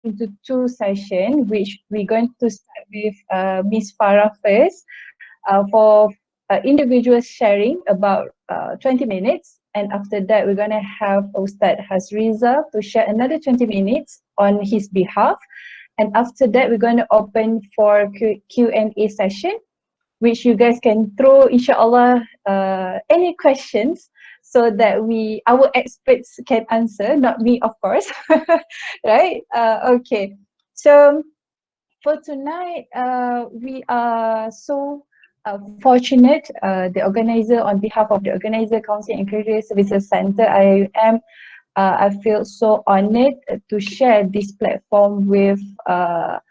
into two sessions, which we're going to start with Miss Farah first for individual sharing about 20 minutes. And after that, we're going to have Ustad HASRIZAL to share another 20 minutes on his behalf. And after that, we're going to open for Q&A session, which you guys can throw, inshallah, any questions so that our experts can answer, not me, of course, right? Okay, so for tonight, we are so fortunate, the organizer, on behalf of the organizer, Counseling and Career Services Center, I feel so honored to share this platform with our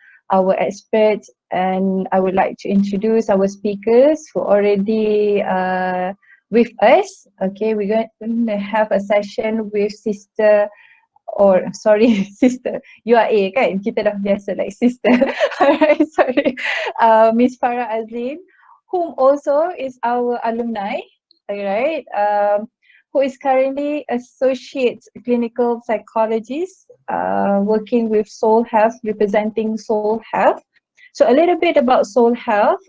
experts, and I would like to introduce our speakers who are already with us. Okay, we're going to have a session with Sister, or sorry, Sister, you are A kan? Kita dah biasa like Sister. Alright, sorry. Miss Farah AZLIN, whom also is our alumni, alright, who is currently Associate Clinical Psychologist, working with Soul Health, representing Soul Health. So a little bit about Soul Health.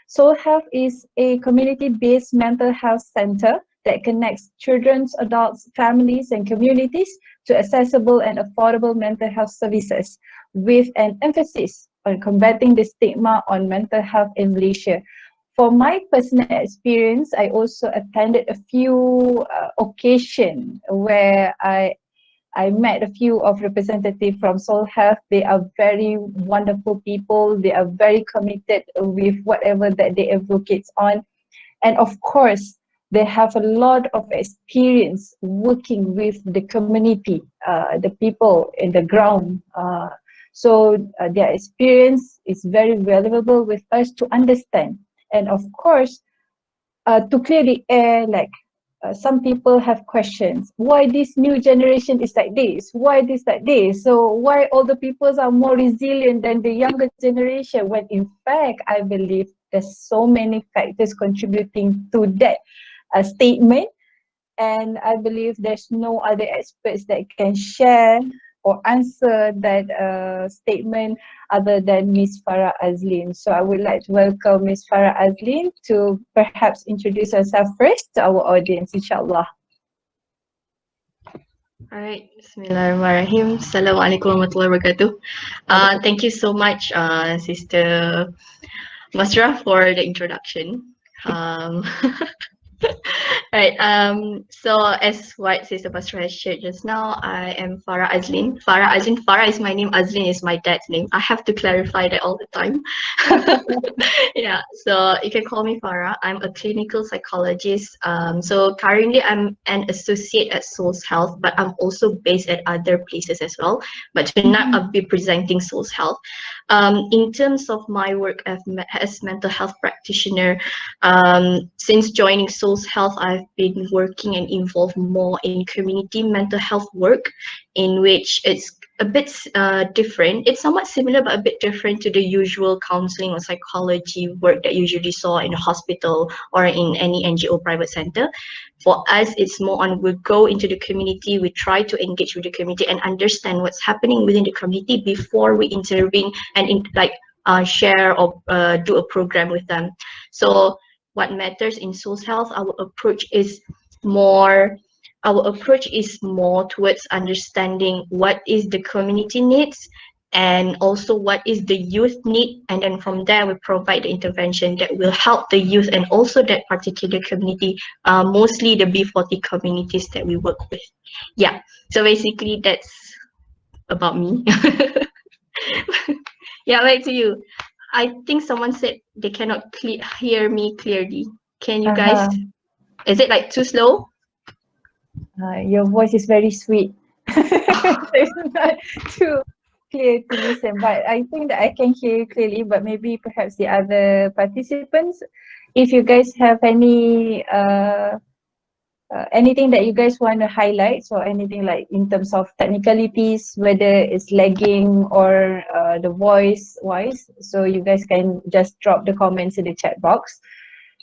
Soul Health is a community-based mental health center that connects children, adults, families, and communities to accessible and affordable mental health services, with an emphasis on combating the stigma on mental health in Malaysia. For my personal experience, I also attended a few occasions where I met a few of representatives from Soul Health. They are very wonderful people. They are very committed with whatever that they advocate on. And of course, they have a lot of experience working with the community, the people in the ground. So their experience is very valuable with us to understand. And of course, to clear the air, like some people have questions. Why this new generation is like this? Why this like this? So why older people are more resilient than the younger generation? When in fact, I believe there's so many factors contributing to that statement. And I believe there's no other experts that can share or answer that statement other than Miss Farah AZLIN. So I would like to welcome Miss Farah AZLIN to perhaps introduce herself first to our audience, inshallah. Alright, Bismillahirrahmanirrahim. Assalamualaikum warahmatullahi wabarakatuh. Thank you so much, Sister Masra, for the introduction. Right. So as what Sister Basra has shared just now, I am Farah AZLIN. Farah AZLIN. Farah is my name. AZLIN is my dad's name. I have to clarify that all the time. Yeah. So you can call me Farah. I'm a clinical psychologist. So currently I'm an associate at Souls Health, but I'm also based at other places as well. But tonight I'll be presenting Souls Health. In terms of my work as mental health practitioner, since joining Souls Health, I've been working and involved more in community mental health work, in which it's a bit different. It's somewhat similar, but a bit different to the usual counseling or psychology work that you usually saw in a hospital or in any NGO private center. For us, it's more on, we go into the community, we try to engage with the community and understand what's happening within the community before we intervene and share or do a program with them. So what matters in Souls Health, our approach is more towards understanding what is the community needs and also what is the youth need, and then from there we provide the intervention that will help the youth and also that particular community, mostly the B40 communities that we work with. Yeah, so basically that's about me. Yeah, back to you. I think someone said they cannot hear me clearly. Can you guys? Is it like too slow? Your voice is very sweet. It's not too clear to listen, but I think that I can hear you clearly. But maybe perhaps the other participants, if you guys have anything that you guys want to highlight, so anything like in terms of technicalities, whether it's lagging or the voice wise, so you guys can just drop the comments in the chat box.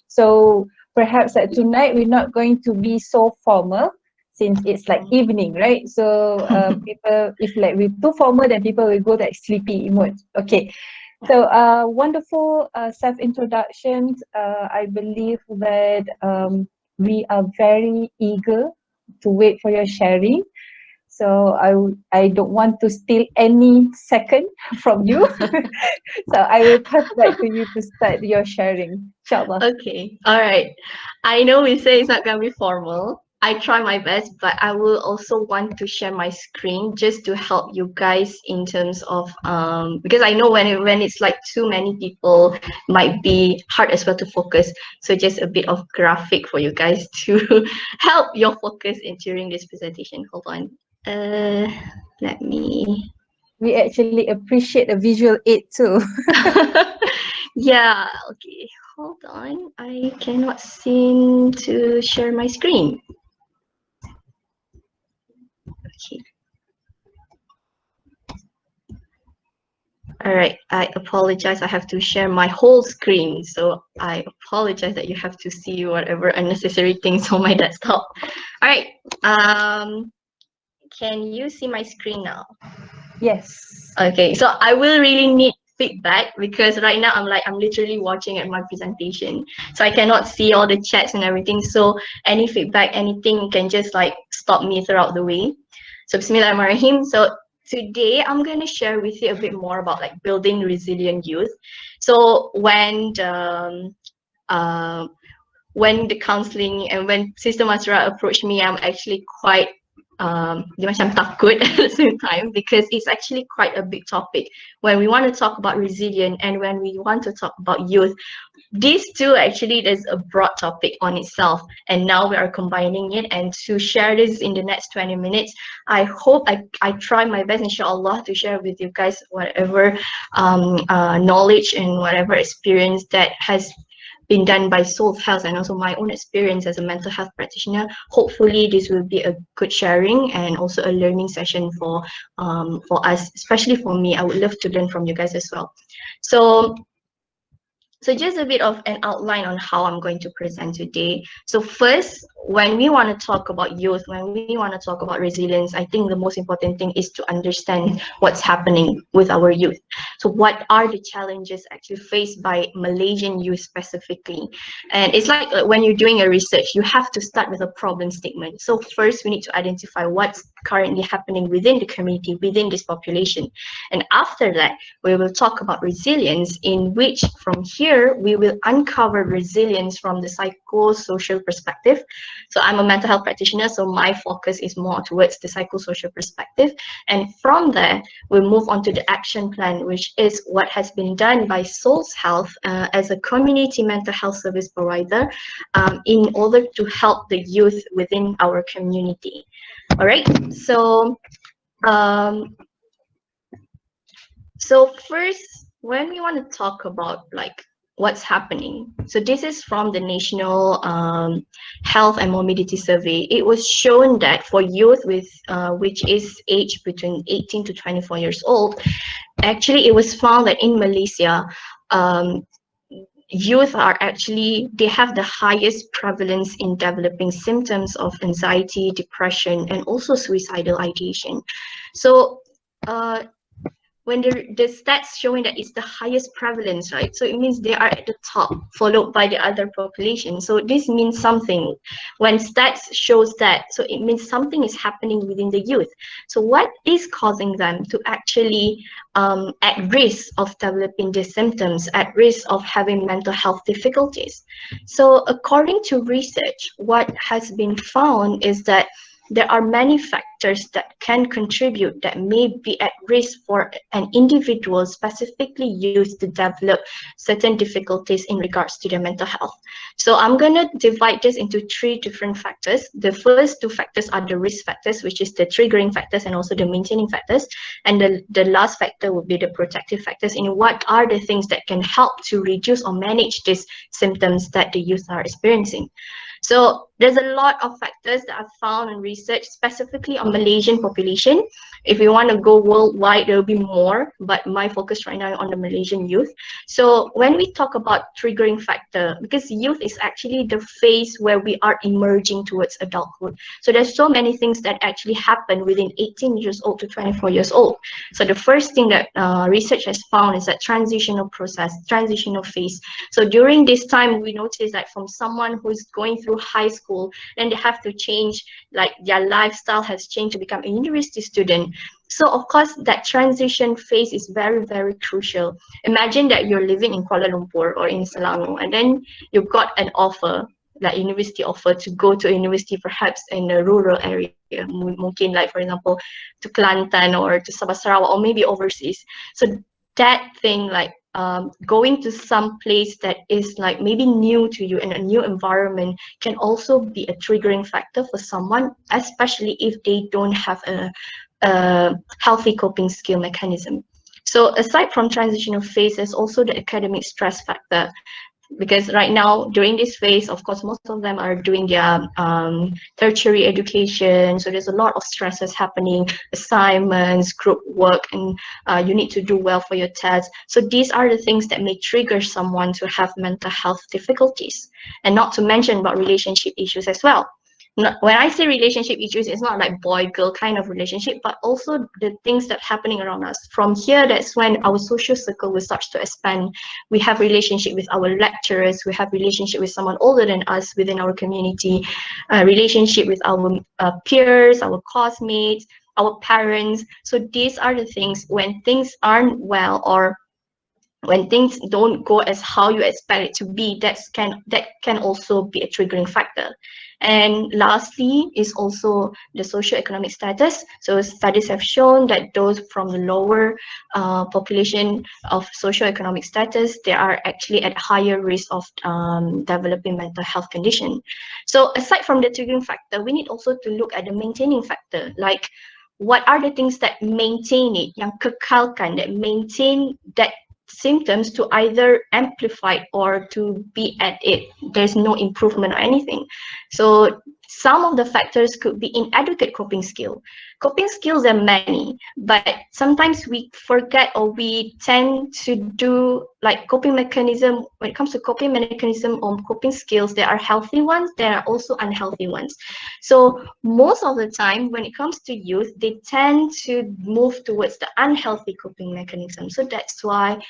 So perhaps tonight we're not going to be so formal, since it's like evening, right? So people, if like we're too formal, then people will go like sleepy mode. Okay. So wonderful self-introductions. I believe that we are very eager to wait for your sharing. So I don't want to steal any second from you. So I will pass back to you to start your sharing. Inshallah. Okay, all right. I know we say it's not gonna be formal. I try my best, but I will also want to share my screen just to help you guys in terms of because I know when it's like too many people might be hard as well to focus. So just a bit of graphic for you guys to help your focus in during this presentation. Hold on. Let me. We actually appreciate a visual aid too. Yeah, okay. Hold on. I cannot seem to share my screen. Okay. All right, I apologize. I have to share my whole screen. So I apologize that you have to see whatever unnecessary things on my desktop. All right. Can you see my screen now? Yes. Okay, so I will really need feedback because right now I'm literally watching at my presentation. So I cannot see all the chats and everything. So any feedback, anything can just like stop me throughout the way. So Bismillahirrahmanirrahim. So today I'm going to share with you a bit more about like building resilient youth. So when the counseling and when Sister Masra approached me, I'm actually quite dia macam takut at the same time because it's actually quite a big topic. When we want to talk about resilience and when we want to talk about youth, these two actually there's a broad topic on itself, and now we are combining it. And to share this in the next 20 minutes, I hope I try my best inshallah to share with you guys whatever knowledge and whatever experience that has been done by Soul Health and also my own experience as a mental health practitioner. Hopefully this will be a good sharing and also a learning session for us, especially for me. I would love to learn from you guys as well. So just a bit of an outline on how I'm going to present today. So first, when we want to talk about youth, when we want to talk about resilience, I think the most important thing is to understand what's happening with our youth. So what are the challenges actually faced by Malaysian youth specifically? And it's like when you're doing a research, you have to start with a problem statement. So first we need to identify what's currently happening within the community, within this population. And after that, we will talk about resilience, in which from here, we will uncover resilience from the psychosocial perspective. So I'm a mental health practitioner, so my focus is more towards the psychosocial perspective. And from there, we'll move on to the action plan, which is what has been done by Souls Health as a community mental health service provider in order to help the youth within our community. All right, so first, when we want to talk about like what's happening, so this is from the National Health and Morbidity Survey. It was shown that for youth with which is aged between 18 to 24 years old, actually it was found that in Malaysia, youth are actually, they have the highest prevalence in developing symptoms of anxiety, depression, and also suicidal ideation. So when the stats showing that it's the highest prevalence, right? So it means they are at the top, followed by the other population. So this means something. When stats shows that, so it means something is happening within the youth. So what is causing them to actually at risk of developing these symptoms, at risk of having mental health difficulties? So according to research, what has been found is that there are many factors that can contribute that may be at risk for an individual specifically used to develop certain difficulties in regards to their mental health. So I'm going to divide this into three different factors. The first two factors are the risk factors, which is the triggering factors and also the maintaining factors. And the last factor would be the protective factors, in what are the things that can help to reduce or manage these symptoms that the youth are experiencing. So there's a lot of factors that I've found in research, specifically on Malaysian population. If you want to go worldwide, there will be more, but my focus right now on the Malaysian youth. So when we talk about triggering factor, because youth is actually the phase where we are emerging towards adulthood. So there's so many things that actually happen within 18 years old to 24 years old. So the first thing that research has found is that transitional process, transitional phase. So during this time, we notice that from someone who's going through high school, then they have to change, like their lifestyle has changed to become a university student. So of course, that transition phase is very, very crucial. Imagine that you're living in Kuala Lumpur or in Selangor, and then you've got an offer, like university offer, to go to a university perhaps in a rural area, mungkin like for example to Kelantan or to Sabah Sarawak or maybe overseas. So that thing, like going to some place that is like maybe new to you in a new environment, can also be a triggering factor for someone, especially if they don't have a healthy coping skill mechanism. So aside from transitional phase, there's also the academic stress factor, because right now during this phase, of course, most of them are doing their tertiary education, so there's a lot of stresses happening, assignments, group work, and you need to do well for your tests. So these are the things that may trigger someone to have mental health difficulties, and not to mention about relationship issues as well. When I say relationship issues, it's not like boy-girl kind of relationship, but also the things that are happening around us. From here, that's when our social circle will start to expand. We have relationship with our lecturers, we have relationship with someone older than us within our community, relationship with our peers, our classmates, our parents. So these are the things when things aren't well, or when things don't go as how you expect it to be, that can also be a triggering factor. And lastly is also the socioeconomic status. So studies have shown that those from the lower population of socioeconomic status, they are actually at higher risk of developing mental health condition. So aside from the triggering factor, we need also to look at the maintaining factor, like what are the things that maintain it, yang kekalkan, that maintain that symptoms to either amplify or to be at it. There's no improvement or anything. So some of the factors could be inadequate coping skill. Coping skills are many, but sometimes we forget or we tend to do like coping mechanism. When it comes to coping mechanism or coping skills, there are healthy ones, there are also unhealthy ones. So most of the time when it comes to youth, they tend to move towards the unhealthy coping mechanism. So that's why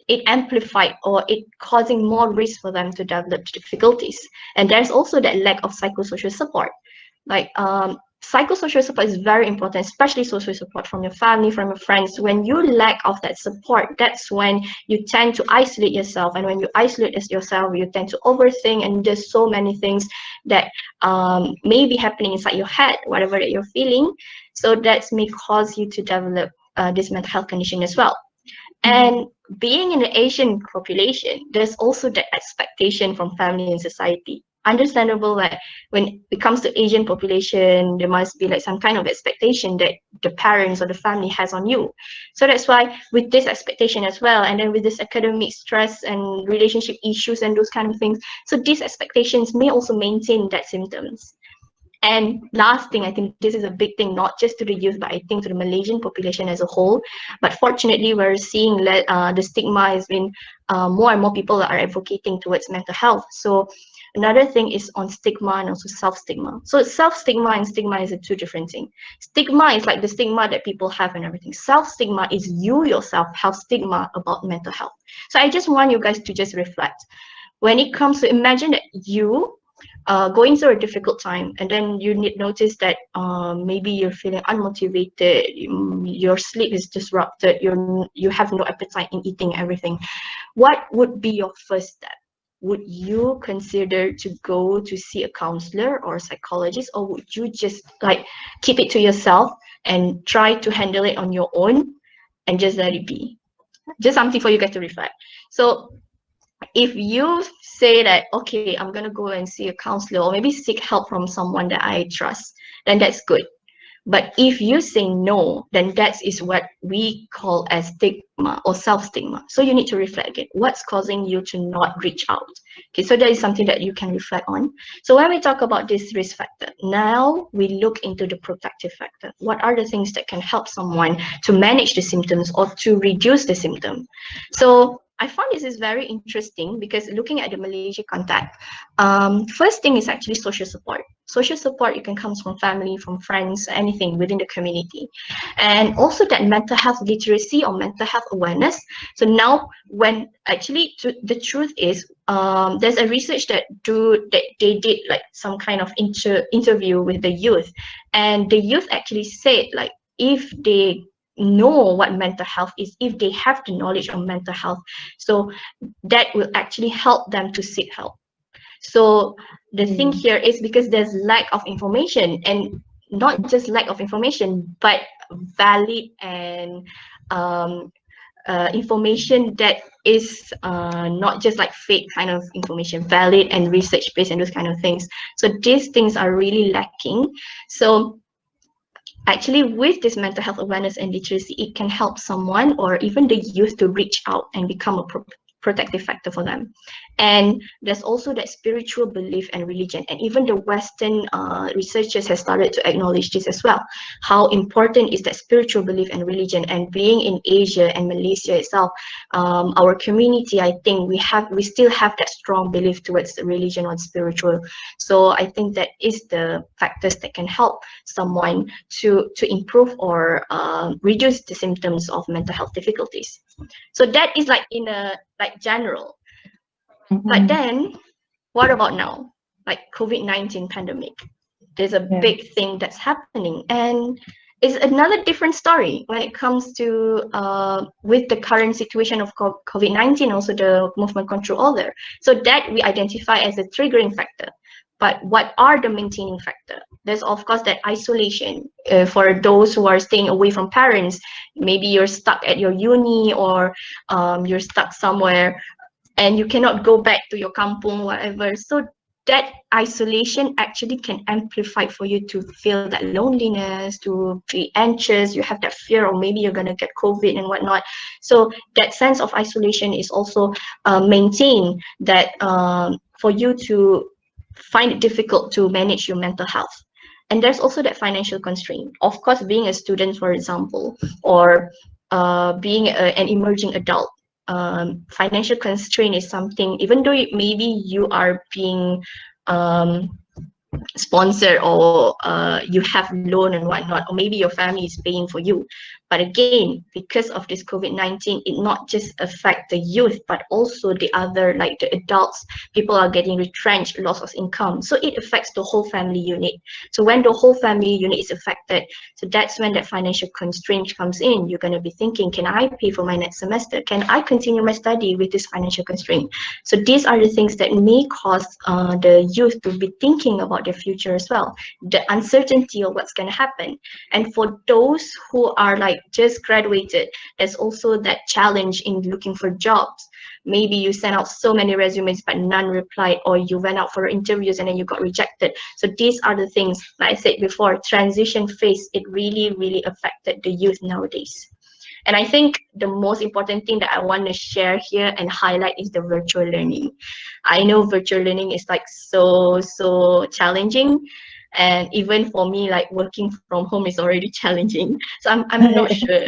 it amplified, or it causing more risk for them to develop difficulties. And there's also that lack of psychosocial support. Like psychosocial support is very important, especially social support from your family, from your friends. When you lack of that support, that's when you tend to isolate yourself. And when you isolate yourself, you tend to overthink, and there's so many things that may be happening inside your head, whatever that you're feeling. So that may cause you to develop this mental health condition as well. And being in the Asian population, there's also the expectation from family and society. Understandable that when it comes to Asian population, there must be like some kind of expectation that the parents or the family has on you. So that's why with this expectation as well, and then with this academic stress and relationship issues and those kind of things, so these expectations may also maintain that symptoms. And last thing, I think this is a big thing, not just to the youth, but I think to the Malaysian population as a whole. But fortunately, we're seeing the stigma has been more and more people are advocating towards mental health. So another thing is on stigma and also self-stigma. So self-stigma and stigma is a two different things. Stigma is like the stigma that people have and everything. Self-stigma is you yourself have stigma about mental health. So I just want you guys to just reflect. When it comes to, imagine that you going through a difficult time, and then you notice that maybe you're feeling unmotivated, your sleep is disrupted, you have no appetite in eating everything. What would be your first step? Would you consider to go to see a counselor or a psychologist, or would you just like keep it to yourself and try to handle it on your own and just let it be? Just something for you guys to reflect. So if you say that, okay, I'm going to go and see a counselor or maybe seek help from someone that I trust, then that's good. But if you say no, then that is what we call as stigma or self-stigma. So you need to reflect again, what's causing you to not reach out? Okay, so that is something that you can reflect on. So when we talk about this risk factor, now we look into the protective factor. What are the things that can help someone to manage the symptoms or to reduce the symptom? So I found this is very interesting because looking at the Malaysia context, first thing is actually social support. Social support, you can come from family, from friends, anything within the community. And also that mental health literacy or mental health awareness. So now when actually the truth is, there's a research that they did like some kind of interview with the youth, and the youth actually said like if they know what mental health is, if they have the knowledge of mental health, so that will actually help them to seek help. So the thing here is because there's lack of information, and not just lack of information, but valid and information that is not just like fake kind of information, valid and research based and those kind of things. So these things are really lacking. So actually with this mental health awareness and literacy, it can help someone or even the youth to reach out and become a protective factor for them. And there's also that spiritual belief and religion, and even the Western researchers have started to acknowledge this as well. How important is that spiritual belief and religion? And being in Asia and Malaysia itself, our community, I think we still have that strong belief towards the religion or spiritual. So I think that is the factors that can help someone to improve or reduce the symptoms of mental health difficulties. So that is like in a like general. But then what about now? Like COVID-19 pandemic. There's a big thing that's happening, and it's another different story when it comes to with the current situation of COVID-19, also the movement control order. So that we identify as a triggering factor. But what are the maintaining factor? There's of course that isolation for those who are staying away from parents. Maybe you're stuck at your uni, or you're stuck somewhere and you cannot go back to your kampung, whatever. So that isolation actually can amplify for you to feel that loneliness, to be anxious, you have that fear, or maybe you're going to get COVID and whatnot. So that sense of isolation is also maintained that for you to find it difficult to manage your mental health. And there's also that financial constraint. Of course, being a student, for example, or being an emerging adult, financial constraint is something, even though maybe you are being sponsored, or you have loan and whatnot, or maybe your family is paying for you. But again, because of this COVID-19, it not just affect the youth, but also the other, like the adults. People are getting retrenched, loss of income. So it affects the whole family unit. So when the whole family unit is affected, so that's when that financial constraint comes in. You're going to be thinking, can I pay for my next semester? Can I continue my study with this financial constraint? So these are the things that may cause the youth to be thinking about their future as well. The uncertainty of what's going to happen. And for those who are like just graduated, there's also that challenge in looking for jobs. Maybe you sent out so many resumes but none replied, or you went out for interviews and then you got rejected. So these are the things, like I said before, transition phase, it really affected the youth nowadays. And I think the most important thing that I want to share here and highlight is the virtual learning. I know virtual learning is like so challenging. And even for me, like working from home is already challenging. So I'm not sure.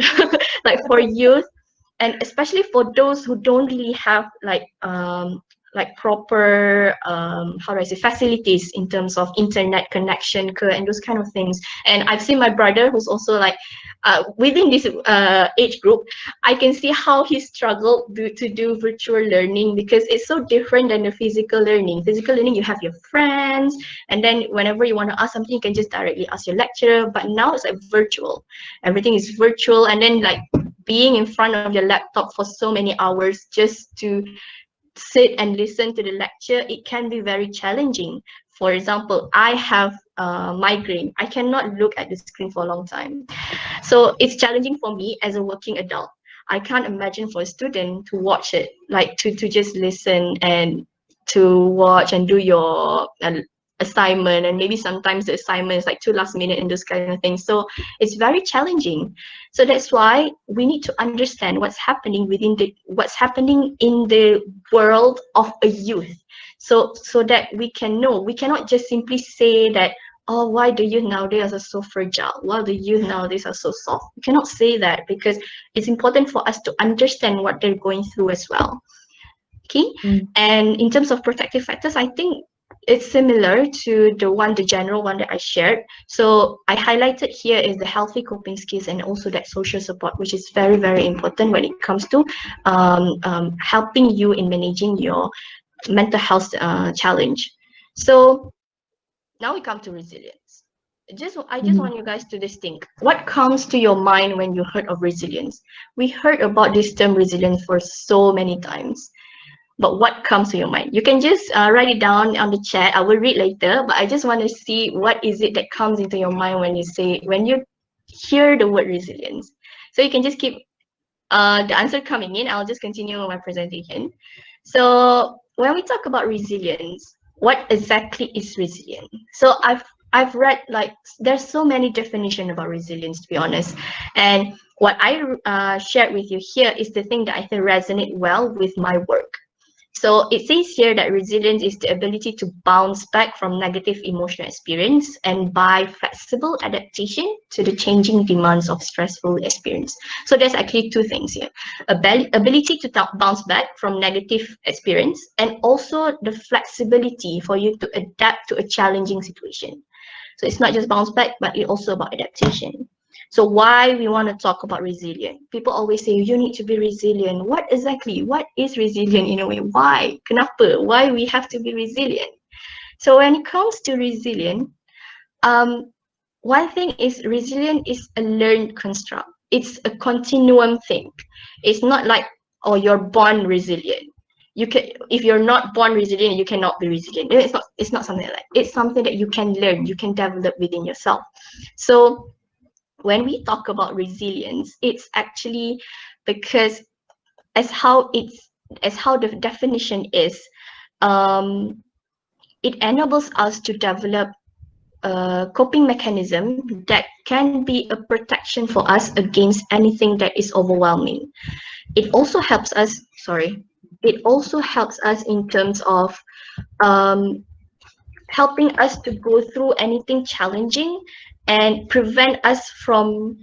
Like for youth, and especially for those who don't really have like proper how do I say, facilities in terms of internet connection and those kind of things. And I've seen my brother who's also like within this age group, I can see how he struggled to do virtual learning, because it's so different than the physical learning. Physical learning, you have your friends, and then whenever you want to ask something, you can just directly ask your lecturer. But now it's like virtual. Everything is virtual, and then like being in front of your laptop for so many hours just to sit and listen to the lecture, it can be very challenging. For example, I have migraine. I cannot look at the screen for a long time. So it's challenging for me as a working adult. I can't imagine for a student to watch it, like to just listen and to watch and do your assignment, and maybe sometimes the assignment is like too last minute and those kind of things. So it's very challenging. So that's why we need to understand what's happening in the world of a youth. So that we can know. We cannot just simply say that, oh, why the youth nowadays are so fragile? Why the youth nowadays are so soft? We cannot say that, because it's important for us to understand what they're going through as well. Okay. And in terms of protective factors, I think it's similar to the general one that I shared. So I highlighted here is the healthy coping skills and also that social support, which is very, very important when it comes to helping you in managing your mental health challenge. So now we come to resilience. I just want you guys to distinct what comes to your mind when you heard of resilience. We heard about this term resilience for so many times. But what comes to your mind? You can just write it down on the chat. I will read later, but I just want to see what is it that comes into your mind when you hear the word resilience. So you can just keep the answer coming in. I'll just continue my presentation. So when we talk about resilience, what exactly is resilience? So I've read, like, there's so many definitions about resilience, to be honest. And what I shared with you here is the thing that I think resonate well with my work. So it says here that resilience is the ability to bounce back from negative emotional experience and by flexible adaptation to the changing demands of stressful experience. So there's actually two things here: ability to bounce back from negative experience, and also the flexibility for you to adapt to a challenging situation. So it's not just bounce back, but it's also about adaptation. So why we want to talk about resilience? People always say you need to be resilient. What is resilient in a way? Why? Kenapa? Why we have to be resilient? So when it comes to resilient, one thing is resilient is a learned construct. It's a continuum thing. It's not like, oh, you're born resilient. If you're not born resilient, you cannot be resilient. It's not something like that. It's something that you can learn, you can develop within yourself. So when we talk about resilience, it's actually because as how the definition is, it enables us to develop a coping mechanism that can be a protection for us against anything that is overwhelming. It also helps us, in terms of helping us to go through anything challenging and prevent us from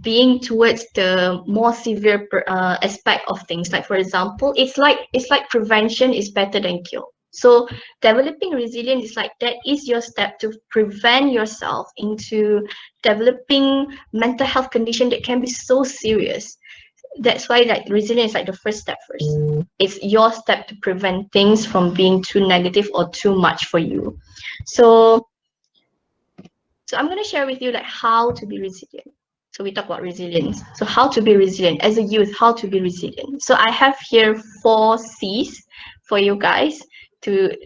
being towards the more severe aspect of things. Like, for example, it's like prevention is better than cure. So developing resilience is like that is your step to prevent yourself into developing mental health condition that can be so serious. That's why, like, resilience is like the first step first. It's your step to prevent things from being too negative or too much for you. So I'm going to share with you like how to be resilient. So we talk about resilience. So how to be resilient as a youth, how to be resilient. So I have here 4 C's for you guys to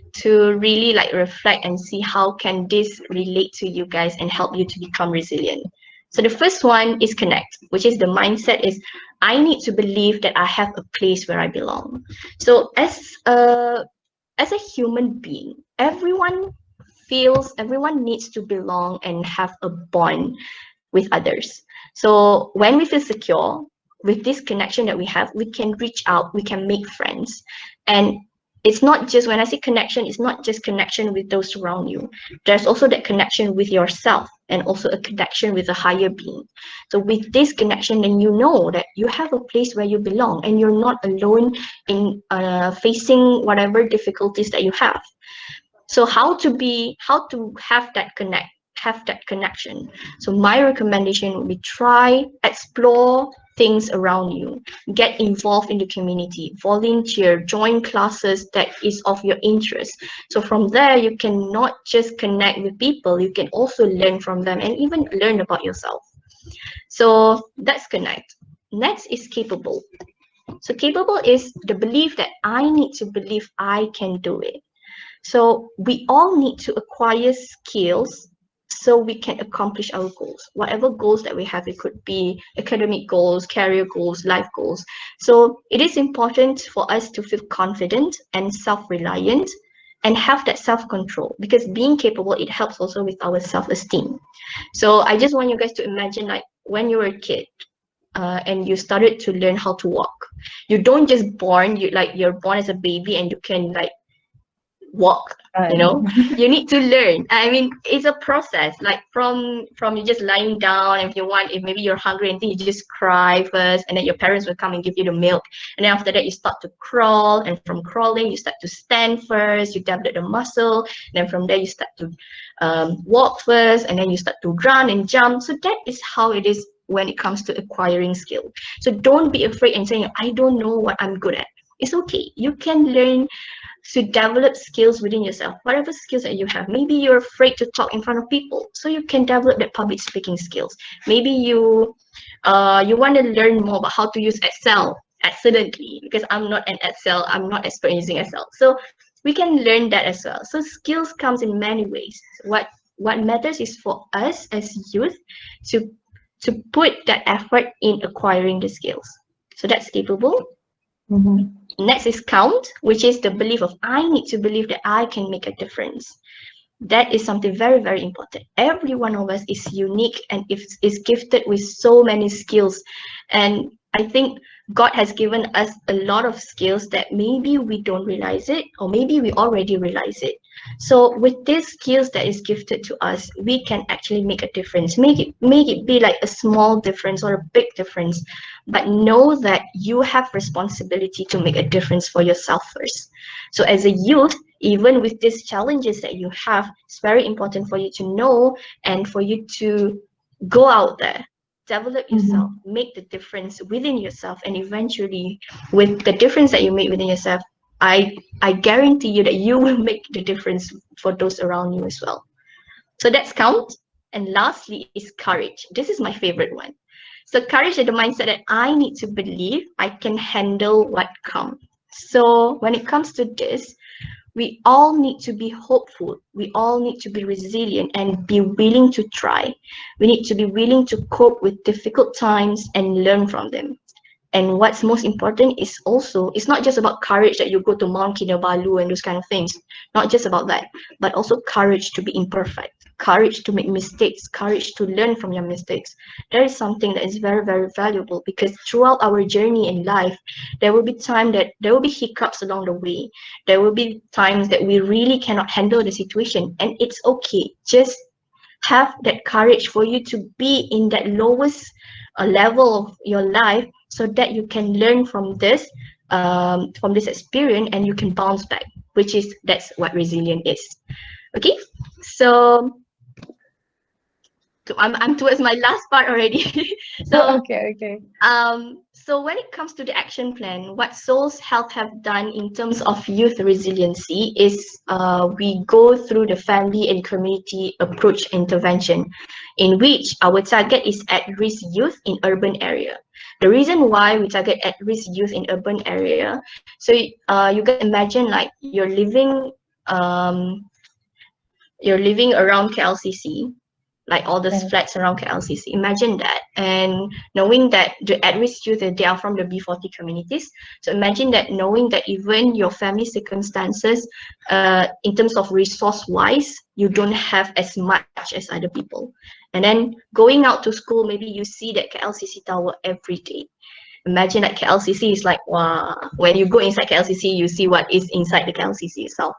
really like reflect and see how can this relate to you guys and help you to become resilient. So the first one is connect, which is the mindset is I need to believe that I have a place where I belong. So as a human being, everyone needs to belong and have a bond with others. So when we feel secure with this connection that we have, we can reach out, we can make friends. And it's not just, when I say connection, it's not just connection with those around you. There's also that connection with yourself and also a connection with a higher being. So with this connection, then you know that you have a place where you belong and you're not alone in facing whatever difficulties that you have. So how to have that connection. So my recommendation would be try, explore things around you, get involved in the community, volunteer, join classes that is of your interest. So from there, you can not just connect with people, you can also learn from them and even learn about yourself. So that's connect. Next is capable. So capable is the belief that I need to believe I can do it. So we all need to acquire skills so we can accomplish our goals. Whatever goals that we have, it could be academic goals, career goals, life goals. So it is important for us to feel confident and self-reliant and have that self-control, because being capable, it helps also with our self-esteem. So I just want you guys to imagine, like when you were a kid, and you started to learn how to walk. You don't just born, you're born as a baby and you can like walk, you know. You need to learn. I mean, it's a process, like from you just lying down, if you want, if maybe you're hungry and then you just cry first, and then your parents will come and give you the milk, and then after that you start to crawl, and from crawling you start to stand first, you develop the muscle, and then from there you start to walk first, and then you start to run and jump. So that is how it is when it comes to acquiring skill. So don't be afraid and saying, I don't know what I'm good at. It's okay. You can learn to develop skills within yourself, whatever skills that you have. Maybe you're afraid to talk in front of people, so you can develop that public speaking skills. Maybe you want to learn more about how to use Excel accidentally, because I'm not expert in using Excel. So we can learn that as well. So skills comes in many ways. What matters is for us as youth to put that effort in acquiring the skills. So that's capable. Next is count, which is the belief of I need to believe that I can make a difference. That is something very, very important. Every one of us is unique and is gifted with so many skills. And I think God has given us a lot of skills that maybe we don't realize it, or maybe we already realize it. So with these skills that is gifted to us, we can actually make a difference. Make it be like a small difference or a big difference, but know that you have responsibility to make a difference for yourself first. So as a youth, even with these challenges that you have, it's very important for you to know and for you to go out there, develop yourself, make the difference within yourself, and eventually with the difference that you make within yourself, I guarantee you that you will make the difference for those around you as well. So that's count. And lastly is courage. This is my favorite one. So courage is the mindset that I need to believe I can handle what comes. So when it comes to this, we all need to be hopeful. We all need to be resilient and be willing to try. We need to be willing to cope with difficult times and learn from them. And what's most important is also, it's not just about courage that you go to Mount Kinabalu and those kind of things. Not just about that, but also courage to be imperfect, courage to make mistakes, courage to learn from your mistakes. That is something that is very, very valuable, because throughout our journey in life, there will be hiccups along the way. There will be times that we really cannot handle the situation, and it's okay. Just have that courage for you to be in that lowest level of your life, so that you can learn from this experience and you can bounce back, that's what resilient is. Okay, so I'm towards my last part already. So okay. So when it comes to the action plan, what Souls Health have done in terms of youth resiliency is we go through the family and community approach intervention, in which our target is at-risk youth in urban area. The reason why we target at-risk youth in urban area, so you can imagine like you're living around KLCC, like all those flats around KLCC. Imagine that, and knowing that the at-risk youth, they are from the B40 communities. So imagine that, knowing that even your family circumstances, in terms of resource-wise, you don't have as much as other people. And then going out to school, maybe you see that KLCC tower every day. Imagine that KLCC is like, wow, when you go inside KLCC, you see what is inside the KLCC itself.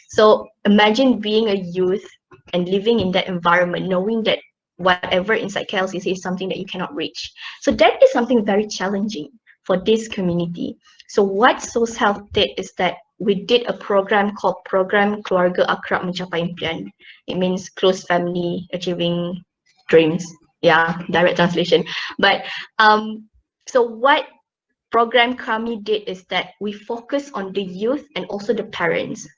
So imagine being a youth and living in that environment, knowing that whatever inside KLCC is something that you cannot reach. So that is something very challenging for this community. So what Souls Health did is that we did a program called Program Keluarga Akrab Mencapai Impian. It means close family achieving dreams. Yeah, direct translation. But so what program kami did is that we focus on the youth and also the parents.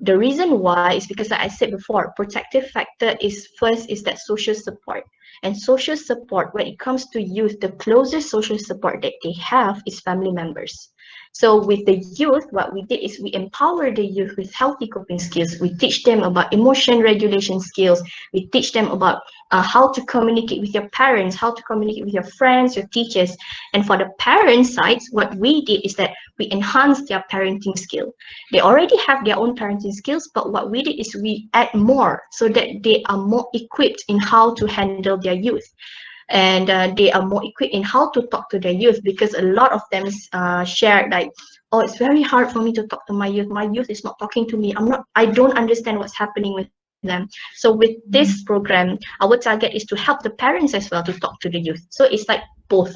The reason why is because, like I said before, protective factor is that social support. And social support, when it comes to youth, the closest social support that they have is family members. So with the youth, what we did is we empower the youth with healthy coping skills. We teach them about emotion regulation skills. We teach them about how to communicate with your parents, how to communicate with your friends, your teachers. And for the parent sides, what we did is that we enhanced their parenting skill. They already have their own parenting skills, but what we did is we add more so that they are more equipped in how to handle their youth. And they are more equipped in how to talk to their youth, because a lot of them shared like, oh, it's very hard for me to talk to my youth is not talking to me, I don't understand what's happening with them. So with this program, our target is to help the parents as well to talk to the youth. So it's like both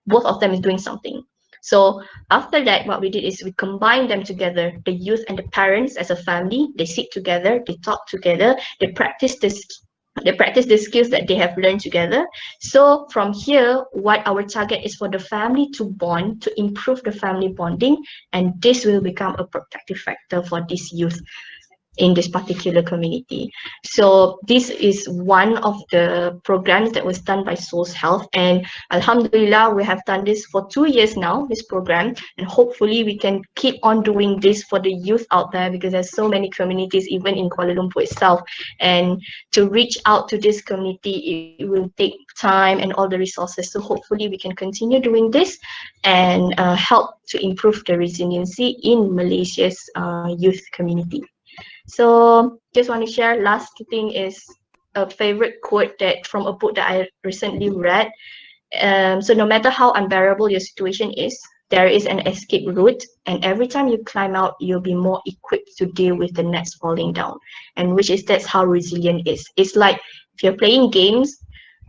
of them is doing something. So after that, what we did is we combined them together, the youth and the parents as a family. They sit together, they talk together, they practice the skills that they have learned together. So from here, what our target is for the family to bond, to improve the family bonding, and this will become a protective factor for this youth in this particular community. So this is one of the programs that was done by Source Health, and Alhamdulillah, we have done this for 2 years now, this program, and hopefully we can keep on doing this for the youth out there, because there's so many communities even in Kuala Lumpur itself, and to reach out to this community, it will take time and all the resources. So hopefully we can continue doing this and help to improve the resiliency in Malaysia's youth community. So just want to share, last thing is a favorite quote that from a book that I recently read. So no matter how unbearable your situation is, there is an escape route, and every time you climb out, you'll be more equipped to deal with the next falling down. And that's how resilient is. It's like if you're playing games,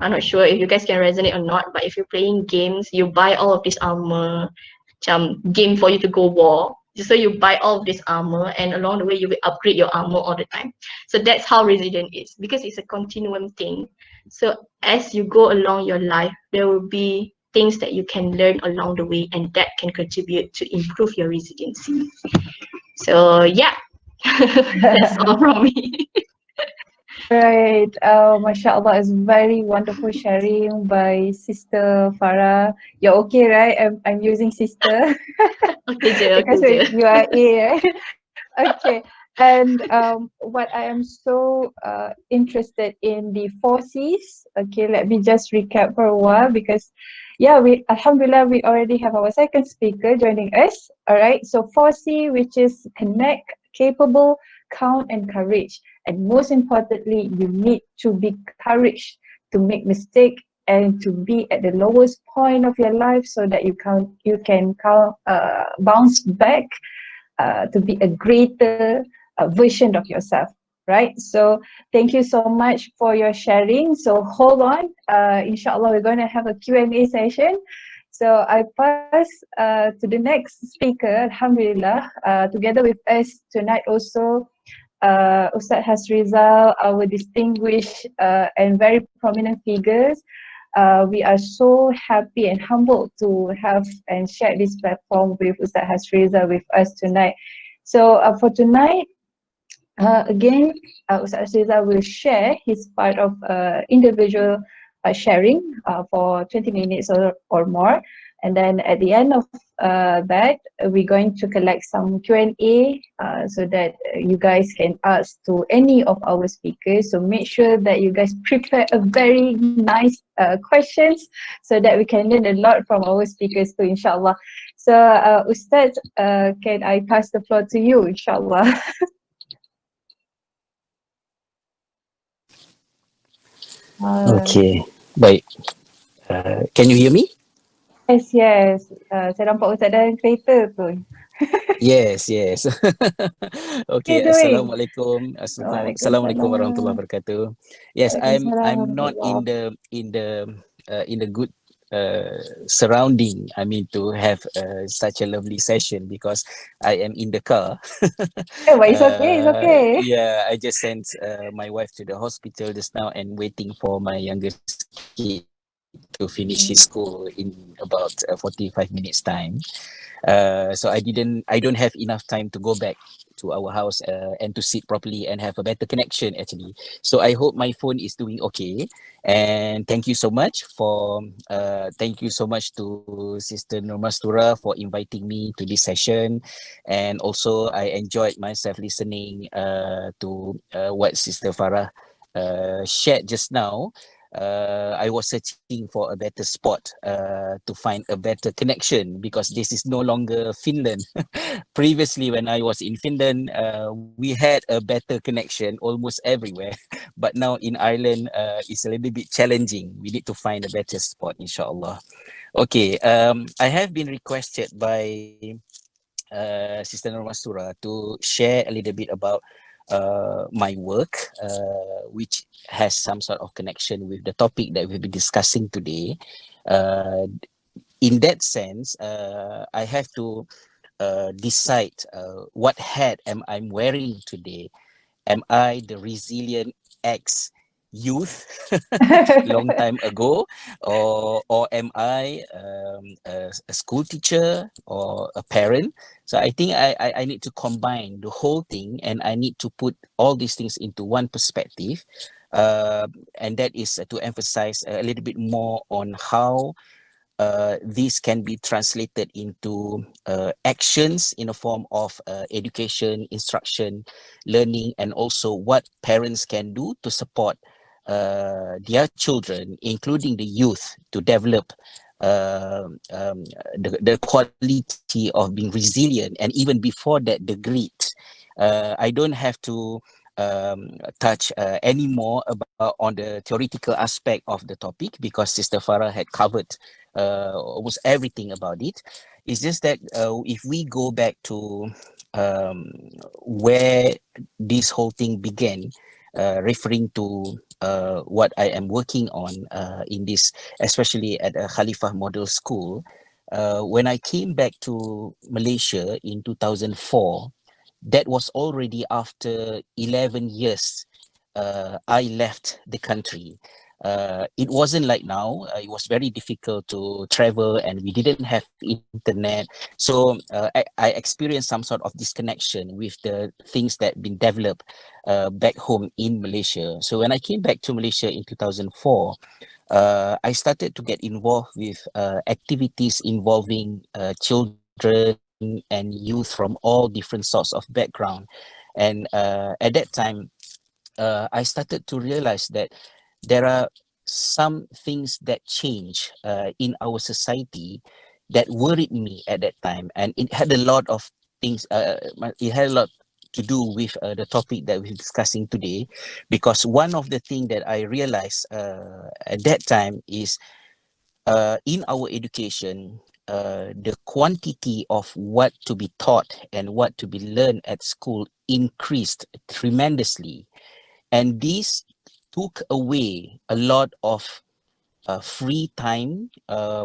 I'm not sure if you guys can resonate or not, but if you're playing games, you buy all of this armor, game for you to go war. So you buy all of this armor, and along the way you will upgrade your armor all the time. So that's how resilient is, because it's a continuum thing. So as you go along your life, there will be things that you can learn along the way, and that can contribute to improve your resiliency. So yeah, that's all from me. Right. MashaAllah, it's very wonderful sharing by Sister Farah. You're okay, right? I'm using sister Okay je, okay because je. you are A, right? Okay. And what I am so interested in the four C's. Okay, let me just recap for a while, because yeah, Alhamdulillah, we already have our second speaker joining us. All right. So 4C, which is connect, capable, count, and courage. And most importantly, you need to be courage to make mistake and to be at the lowest point of your life, so that you can bounce back to be a greater version of yourself, right? So thank you so much for your sharing. So hold on, inshallah we're going to have a Q&A session. So I pass to the next speaker, Alhamdulillah, together with us tonight also, Ustaz HASRIZAL, our distinguished and very prominent figures. We are so happy and humbled to have and share this platform with Ustaz HASRIZAL with us tonight. So for tonight, again, Ustaz HASRIZAL will share his part of individual sharing for 20 minutes or more. And then at the end of that, we're going to collect some Q&A so that you guys can ask to any of our speakers. So make sure that you guys prepare a very nice questions, so that we can learn a lot from our speakers too, inshallah. So Ustaz, can I pass the floor to you, inshallah? Okay, baik. Can you hear me? Yes. Saya nampak Ustaz dalam kereta tu. Yes. What are you Okay, doing? Assalamualaikum warahmatullahi Waalaikumsalam. wabarakatuh. Yes, Waalaikumsalam I'm not warahmatullah. in the good surrounding. I mean, to have such a lovely session, because I am in the car. Yeah, but it's okay, it's okay. Yeah, I just sent my wife to the hospital just now, and waiting for my youngest kid to finish his school in about 45 minutes time. So I don't have enough time to go back to our house and to sit properly and have a better connection actually. So I hope my phone is doing okay. And thank you so much to Sister Nurmastura for inviting me to this session. And also I enjoyed myself listening to what Sister Farah shared just now. I was searching for a better spot to find a better connection, because this is no longer Finland. Previously, when I was in Finland, we had a better connection almost everywhere. But now in Ireland, it's a little bit challenging. We need to find a better spot, inshallah. Okay, I have been requested by Sister Nurmastura to share a little bit about my work, which has some sort of connection with the topic that we'll be discussing today. In that sense, I have to decide what hat am I wearing today. Am I the resilient ex youth long time ago, or am I a school teacher or a parent? So I think I need to combine the whole thing, and I need to put all these things into one perspective, and that is to emphasize a little bit more on how this can be translated into actions in a form of education, instruction, learning, and also what parents can do to support their children, including the youth, to develop the quality of being resilient, and even before that, the grit. I don't have to touch any more about on the theoretical aspect of the topic, because Sister Farah had covered almost everything about it. It's just that if we go back to where this whole thing began, referring to what I am working on in this, especially at a Khalifah Model School. When I came back to Malaysia in 2004, that was already after 11 years I left the country. It wasn't like now. It was very difficult to travel, and we didn't have internet. So I experienced some sort of disconnection with the things that been developed back home in Malaysia. So when I came back to Malaysia in 2004, I started to get involved with activities involving children and youth from all different sorts of background. And at that time, I started to realize that there are some things that change in our society that worried me at that time, and it had a lot of things. It had a lot to do with the topic that we're discussing today, because one of the things that I realized at that time is in our education, the quantity of what to be taught and what to be learned at school increased tremendously. And this took away a lot of free time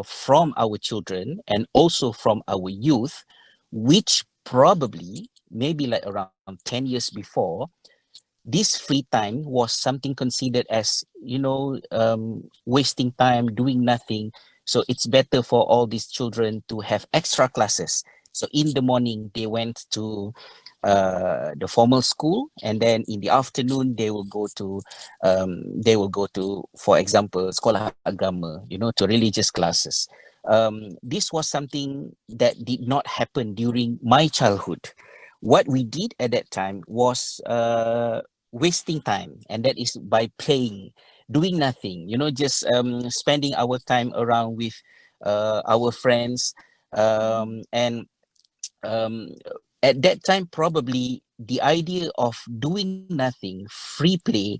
from our children and also from our youth, which probably maybe like around 10 years before, this free time was something considered as, wasting time, doing nothing. So it's better for all these children to have extra classes. So in the morning, they went to the formal school, and then in the afternoon they will go to for example, sekolah agama, to religious classes. This was something that did not happen during my childhood. What we did at that time was wasting time, and that is by playing, doing nothing, just spending our time around with our friends, and at that time, probably the idea of doing nothing, free play,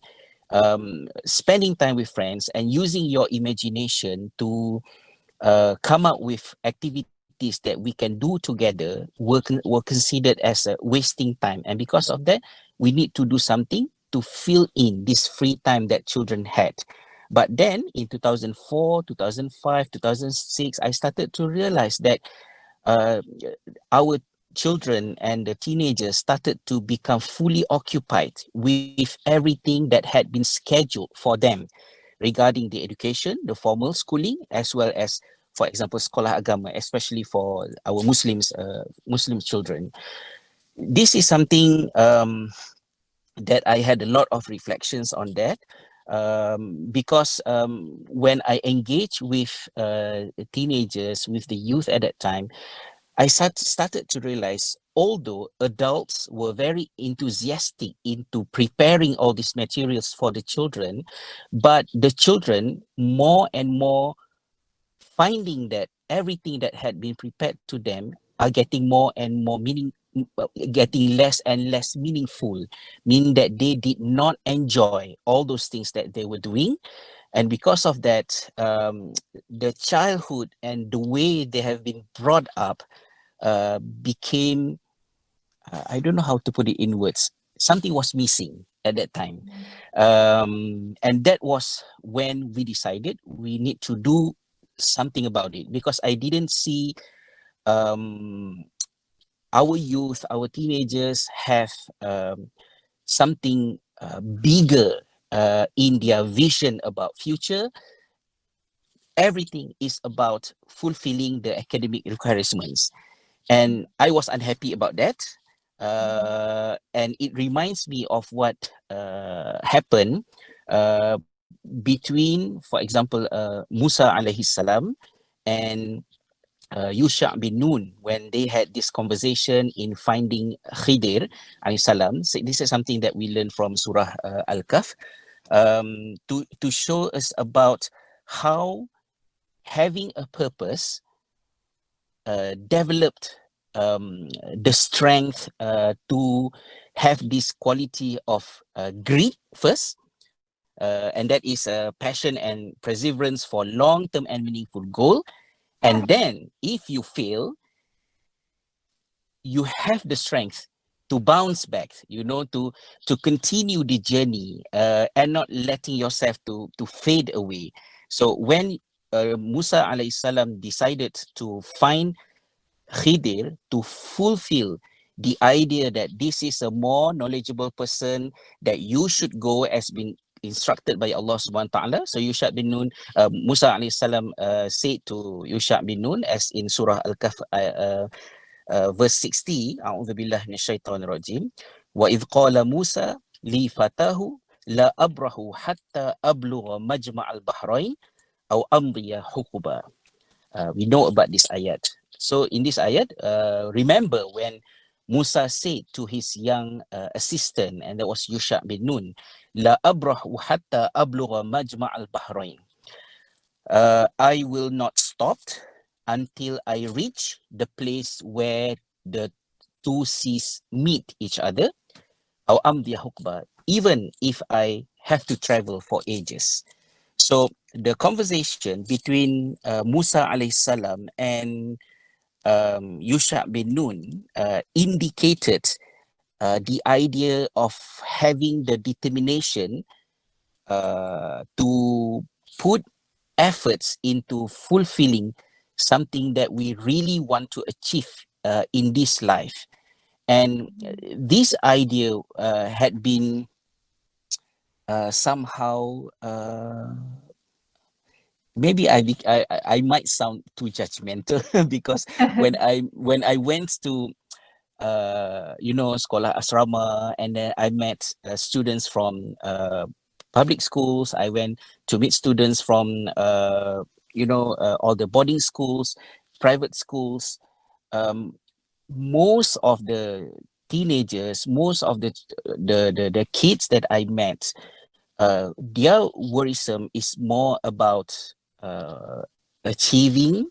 spending time with friends, and using your imagination to come up with activities that we can do together were considered as a wasting time. And because of that, we need to do something to fill in this free time that children had. But then in 2004, 2005, 2006, I started to realize that our children and the teenagers started to become fully occupied with everything that had been scheduled for them regarding the education, the formal schooling, as well as, for example, sekolah agama, especially for our Muslim children. this is something that I had a lot of reflections on that, because when I engage with teenagers, with the youth at that time, I started to realize, although adults were very enthusiastic into preparing all these materials for the children, but the children more and more finding that everything that had been prepared to them are getting more and more getting less and less meaningful, meaning that they did not enjoy all those things that they were doing. And because of that, the childhood and the way they have been brought up became, I don't know how to put it in words, something was missing at that time. And that was when we decided we need to do something about it, because I didn't see um, our youth, our teenagers have something bigger in their vision about future. Everything is about fulfilling the academic requirements. And I was unhappy about that. And it reminds me of what happened between, for example, Musa alayhi salam and Yusha bin Nun, when they had this conversation in finding Khidir alayhi salam. So this is something that we learn from Surah Al-Kahf, to show us about how having a purpose developed the strength to have this quality of greed first, and that is passion and perseverance for long-term and meaningful goal. And then if you fail, you have the strength to bounce back, to continue the journey, and not letting yourself to fade away. So when Musa alayhi salam decided to find Khidir to fulfill the idea that this is a more knowledgeable person that you should go as been instructed by Allah subhanahu wa ta'ala. So Yusha bin Nun, Musa alayhi salam said to Yusha bin Nun, as in Surah Al-Kahf verse 60, A'udhu billahi minasyaitanir rajim, wa idh qala Musa li fatahu la abrahu hatta ablugha majma'al bahrain aw amdiya huquba. We know about this ayat. So in this ayat, remember when Musa said to his young assistant, and that was Yusha bin Nun, La abrahu hatta ablugha majma' al-bahrain. I will not stop until I reach the place where the two seas meet each other, aw amdiya hukba, even if I have to travel for ages. So the conversation between Musa alayhi salam and Yusha bin Nun indicated the idea of having the determination to put efforts into fulfilling something that we really want to achieve in this life. And this idea had been somehow, maybe I might sound too judgmental because when I went to sekolah asrama, and then I met students from public schools. I went to meet students from all the boarding schools, private schools. Most of the teenagers, most of the kids that I met, their worrisome is more about achieving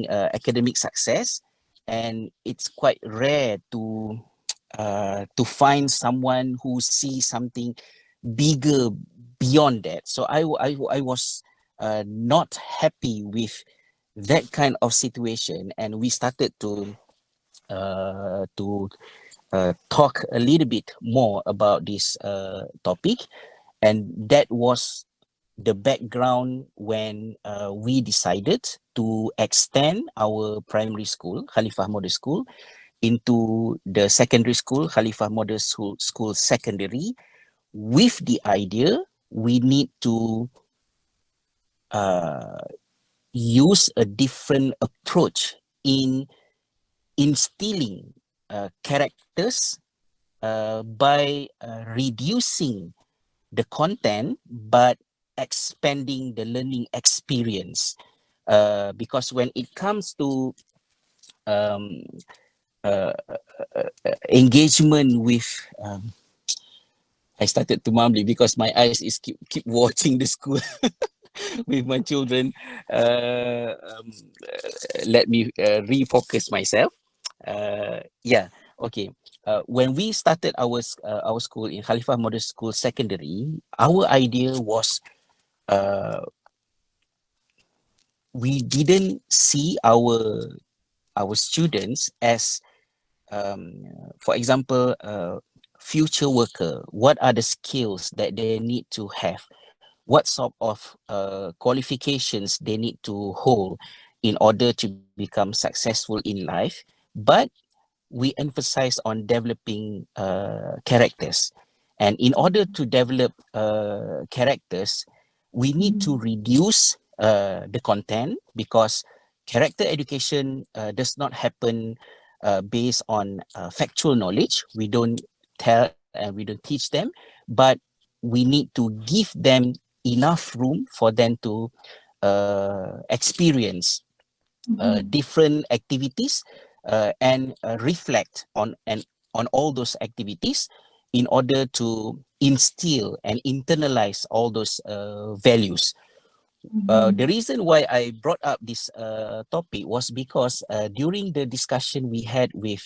academic success, and it's quite rare to find someone who sees something bigger beyond that. So I was not happy with that kind of situation, and we started to talk a little bit more about this topic, and that was the background when we decided to extend our primary school, Khalifah Model School, into the secondary school, Khalifah Model School Secondary, with the idea we need to use a different approach in instilling characters by reducing the content but expanding the learning experience. Because when it comes to um, engagement with I started to mumbling because my eyes is keep watching the school with my children. Let me refocus myself. Yeah, okay. When we started our school in Khalifah Model School Secondary, our idea was we didn't see our students as, for example, future worker. What are the skills that they need to have? What sort of qualifications they need to hold in order to become successful in life? But we emphasize on developing characters. And in order to develop characters, we need to reduce the content, because character education does not happen based on factual knowledge. We don't tell and we don't teach them, but we need to give them enough room for them to experience different activities and reflect on all those activities in order to instill and internalize all those values. The reason why I brought up this topic was because during the discussion we had with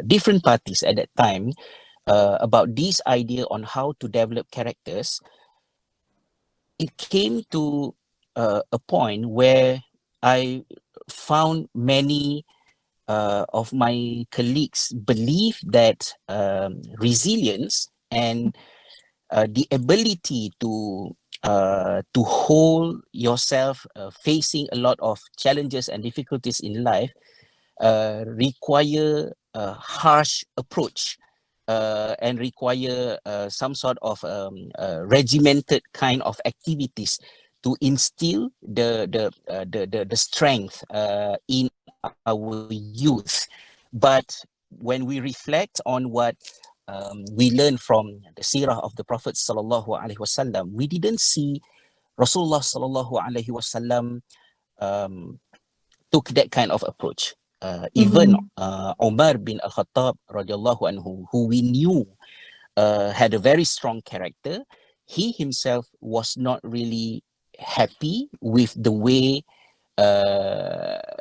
different parties at that time about this idea on how to develop characters, it came to a point where I found many of my colleagues believe that resilience and the ability to hold yourself facing a lot of challenges and difficulties in life require a harsh approach and require some sort of regimented kind of activities to instill the strength in our youth. But when we reflect on what we learn from the seerah of the Prophet sallallahu alaihi wasallam, we didn't see Rasulullah sallallahu alaihi wasallam took that kind of approach. Even Umar bin Al-Khattab radiallahu anhu, who we knew had a very strong character, he himself was not really happy with the way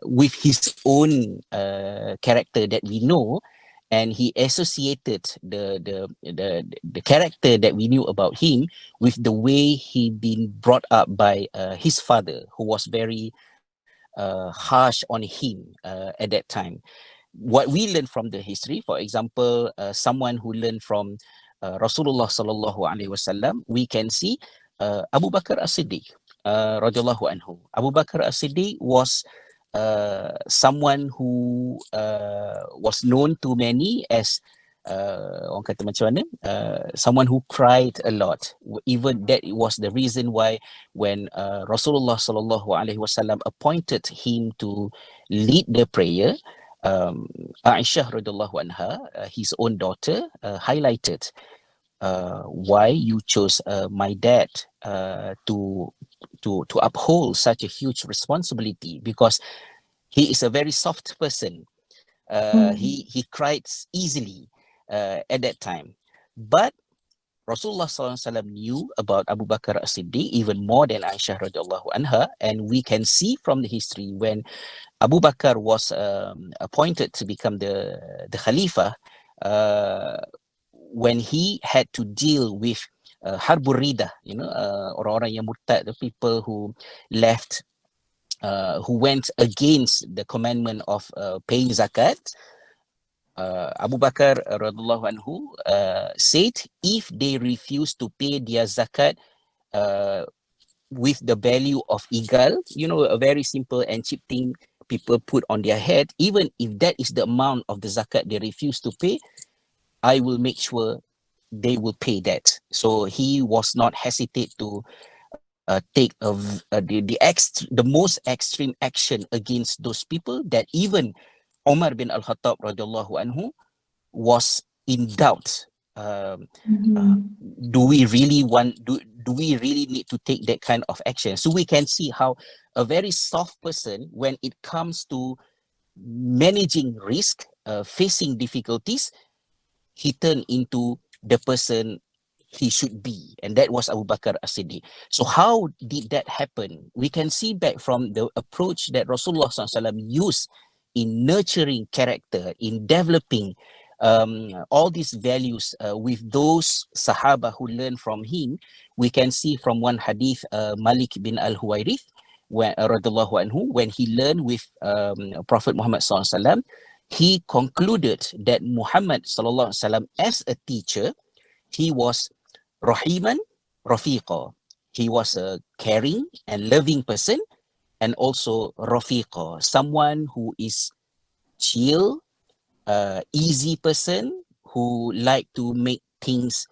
with his own character that we know, and he associated the character that we knew about him with the way he been brought up by his father, who was very harsh on him at that time. What we learn from the history, for example, someone who learned from Rasulullah sallallahu alaihi wasallam, we can see Abu Bakr as-Siddiq radhiyallahu anhu. Abu Bakr as-Siddiq was someone who was known to many as orang kata macam mana, someone who cried a lot. Even that was the reason why when Rasulullah sallallahu alaihi wasallam appointed him to lead the prayer, Aisyah radhiyallahu anha, his own daughter, highlighted why you chose my dad to uphold such a huge responsibility, because he is a very soft person. He cried easily at that time. But Rasulullah SAW knew about Abu Bakr as-Siddiq even more than Aisyah radiallahu anha, and we can see from the history when Abu Bakr was appointed to become the Khalifa, when he had to deal with Harbur Rida, orang-orang yang murtad, the people who left, who went against the commandment of paying zakat. Abu Bakr radhiyallahu anhu said if they refuse to pay their zakat with the value of igal, a very simple and cheap thing people put on their head, even if that is the amount of the zakat they refuse to pay, I will make sure they will pay that. So he was not hesitate to take the most extreme action against those people, that even Umar bin Al-Khattab radiallahu anhu was in doubt. Um, uh, do we really need to take that kind of action? So we can see how a very soft person, when it comes to managing risk, facing difficulties, he turned into the person he should be, and that was Abu Bakr as-Siddiq. So how did that happen? We can see back from the approach that Rasulullah SAW used in nurturing character, in developing all these values with those Sahaba who learned from him. We can see from one hadith, Malik bin al-Huwairith, when radallahu anhu, when he learned with Prophet Muhammad SAW, he concluded that Muhammad SAW as a teacher, he was Rahiman Rafiqa. He was a caring and loving person, and also Rafiqa, someone who is chill, easy person who like to make things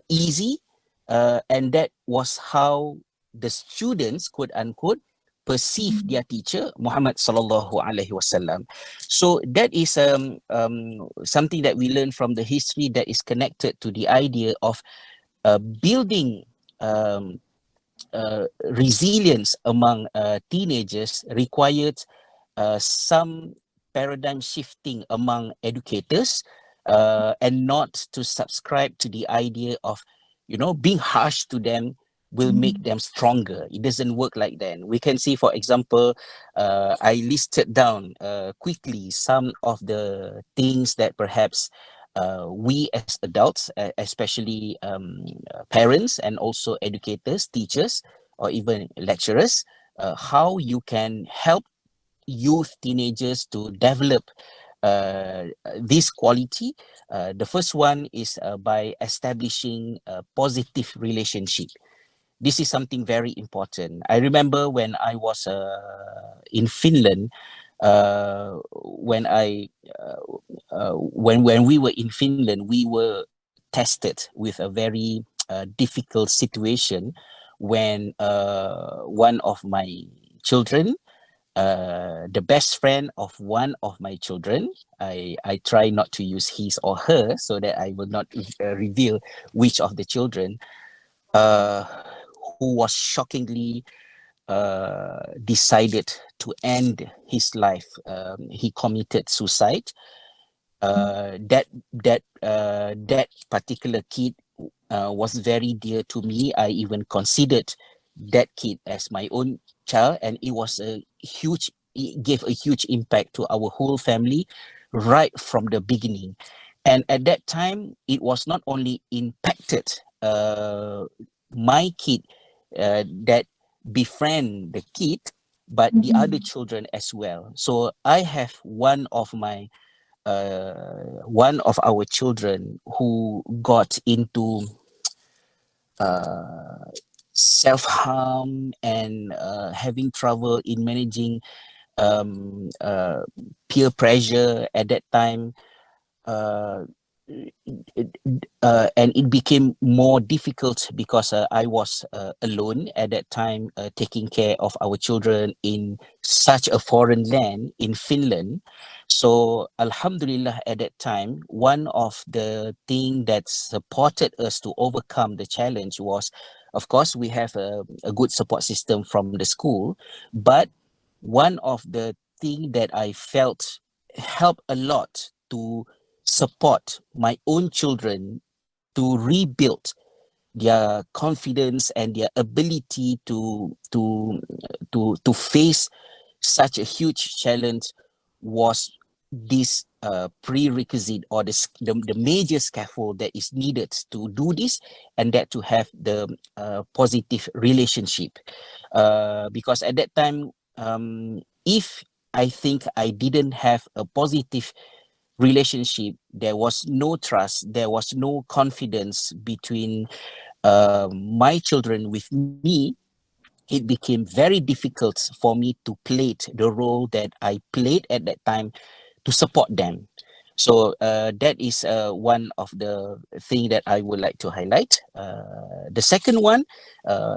easy, and that was how the students, quote unquote, perceive their teacher Muhammad sallallahu alaihi wasallam. So that is something that we learn from the history that is connected to the idea of building resilience among teenagers required some paradigm shifting among educators, and not to subscribe to the idea of, being harsh to them will make them stronger. It doesn't work like that. We can see, for example, I listed down quickly some of the things that perhaps we as adults, especially parents and also educators, teachers, or even lecturers, how you can help youth, teenagers to develop this quality. The first one is by establishing a positive relationship. This is something very important. I remember when I was in Finland, when we were in Finland, we were tested with a very difficult situation when one of my children, the best friend of one of my children, I try not to use his or her so that I will not reveal which of the children, who was shockingly decided to end his life. He committed suicide. That particular kid was very dear to me. I even considered that kid as my own child, and it gave a huge impact to our whole family right from the beginning. And at that time, it was not only impacted my kid that befriend the kid, but the other children as well. So I have one of our children who got into self-harm and having trouble in managing peer pressure at that time. And it became more difficult because I was alone at that time, taking care of our children in such a foreign land in Finland. So Alhamdulillah, at that time, one of the things that supported us to overcome the challenge was, of course, we have a good support system from the school, but one of the things that I felt helped a lot to support my own children to rebuild their confidence and their ability to face such a huge challenge was this prerequisite, or the major scaffold that is needed to do this, and that to have the positive relationship. Because at that time, if I think I didn't have a positive relationship, there was no trust, there was no confidence between my children with me, it became very difficult for me to play the role that I played at that time to support them. So that is one of the things that I would like to highlight. The second one,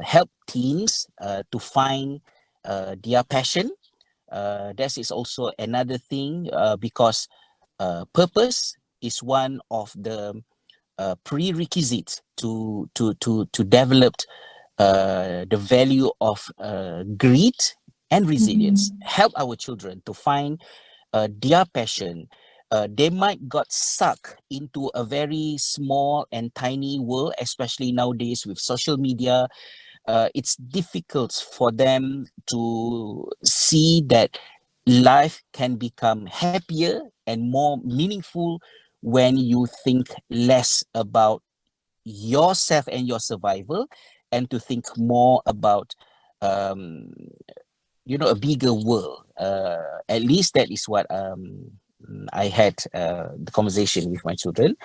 help teens to find their passion. That is also another thing, because purpose is one of the prerequisites to develop the value of grit and resilience. Help our children to find their passion. They might got sucked into a very small and tiny world, especially nowadays with social media. It's difficult for them to see that life can become happier and more meaningful when you think less about yourself and your survival, and to think more about um, a bigger world. At least that is what I had the conversation with my children.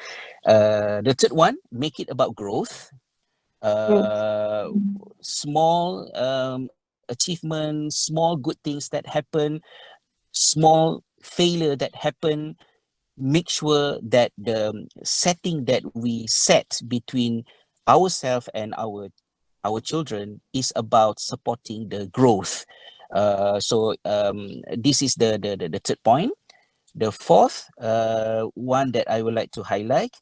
The third one, make it about growth. uh, Small achievements, small good things that happen, small failure that happen. Make sure that the setting that we set between ourselves and our children is about supporting the growth. So this is the third point. The fourth one that I would like to highlight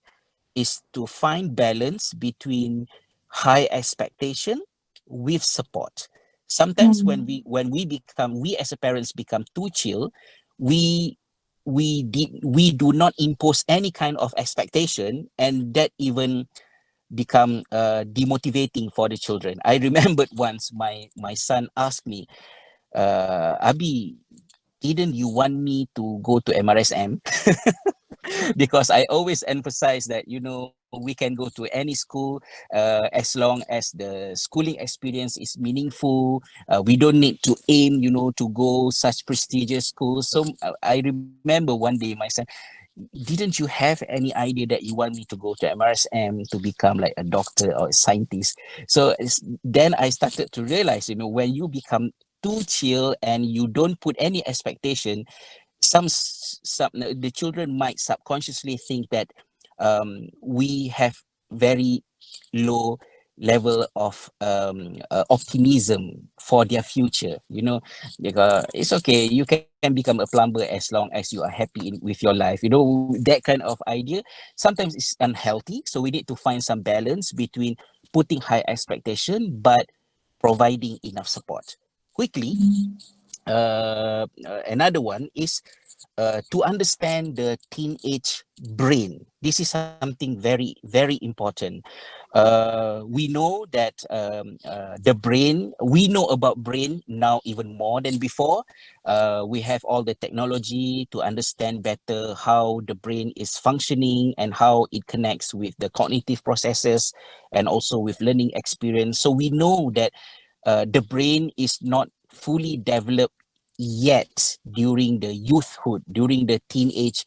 is to find balance between high expectation with support. Sometimes we as a parents become too chill, we we do not impose any kind of expectation, and that even become demotivating for the children. I remembered once my son asked me, Abi, didn't you want me to go to MRSM? Because I always emphasize that, we can go to any school as long as the schooling experience is meaningful. We don't need to aim, to go such prestigious schools. So I remember one day my son, didn't you have any idea that you want me to go to MRSM to become like a doctor or a scientist? So then I started to realize, when you become too chill and you don't put any expectation, some the children might subconsciously think that we have very low level of optimism for their future. Because it's okay, you can become a plumber as long as you are happy with your life. That kind of idea sometimes is unhealthy. So we need to find some balance between putting high expectation but providing enough support. Quickly, another one is to understand the teenage brain. This is something very, very important. We know that the brain, we know about brain now even more than before. We have all the technology to understand better how the brain is functioning and how it connects with the cognitive processes and also with learning experience. So we know that the brain is not fully developed yet during the youthhood, during the teenage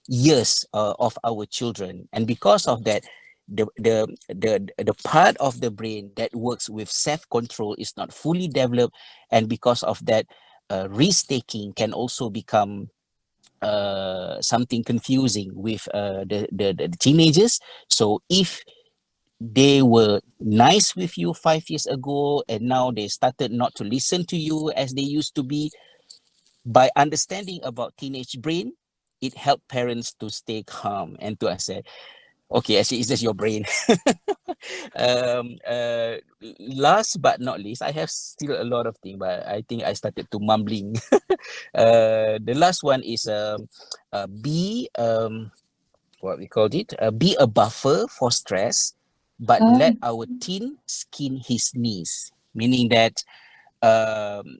years of our children. And because of that, the part of the brain that works with self-control is not fully developed. And because of that, risk-taking can also become something confusing with the teenagers. So if they were nice with you 5 years ago and now they started not to listen to you as they used to be, by understanding about teenage brain, it helped parents to stay calm and to say, okay, actually, it's just your brain. um, uh, Last but not least, I have still a lot of things, but I think I started to mumbling. The last one is be what we called it, be a buffer for stress, but let our teen skin his knees, meaning that um,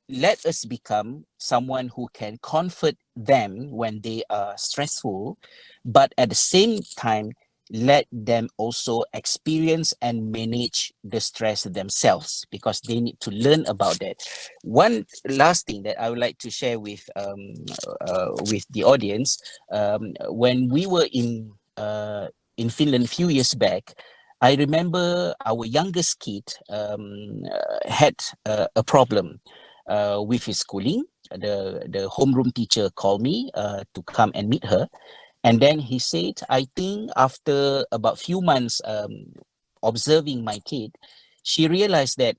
let us become someone who can comfort them when they are stressful, but at the same time, let them also experience and manage the stress themselves, because they need to learn about that. One last thing that I would like to share with the audience, when we were in Finland a few years back, I remember our youngest kid had a problem with his schooling. The homeroom teacher called me to come and meet her, and then he said, I think after about few months observing my kid, she realized that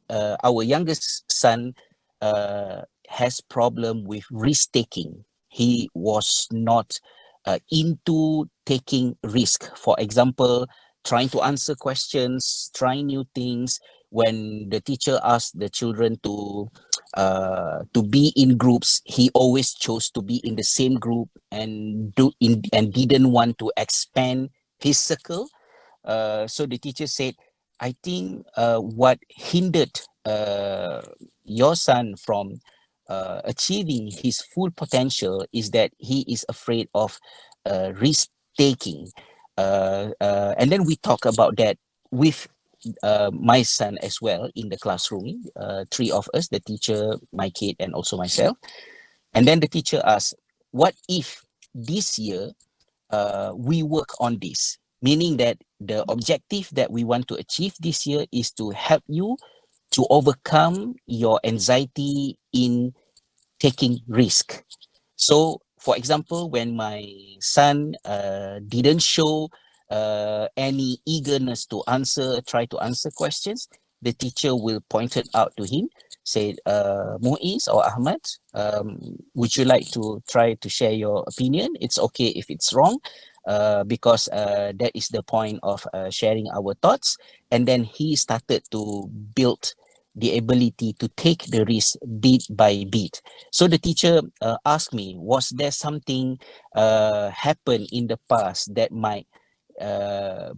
our youngest son has problem with risk taking. He was not into taking risk. For example, trying to answer questions, trying new things. When the teacher asked the children to be in groups, he always chose to be in the same group and and didn't want to expand his circle. So the teacher said, I think what hindered your son from achieving his full potential is that he is afraid of risk taking. And then we talk about that with my son as well in the classroom, three of us, the teacher, my kid, and also myself. And then the teacher asked, what if this year we work on this? Meaning that the objective that we want to achieve this year is to help you to overcome your anxiety in taking risk. So, for example, when my son didn't show any eagerness to try to answer questions, the teacher will point it out to him, say, Muiz or Ahmad, would you like to try to share your opinion? It's okay if it's wrong, because that is the point of sharing our thoughts. And then he started to build the ability to take the risk bit by bit. So the teacher asked me, was there something happened in the past that might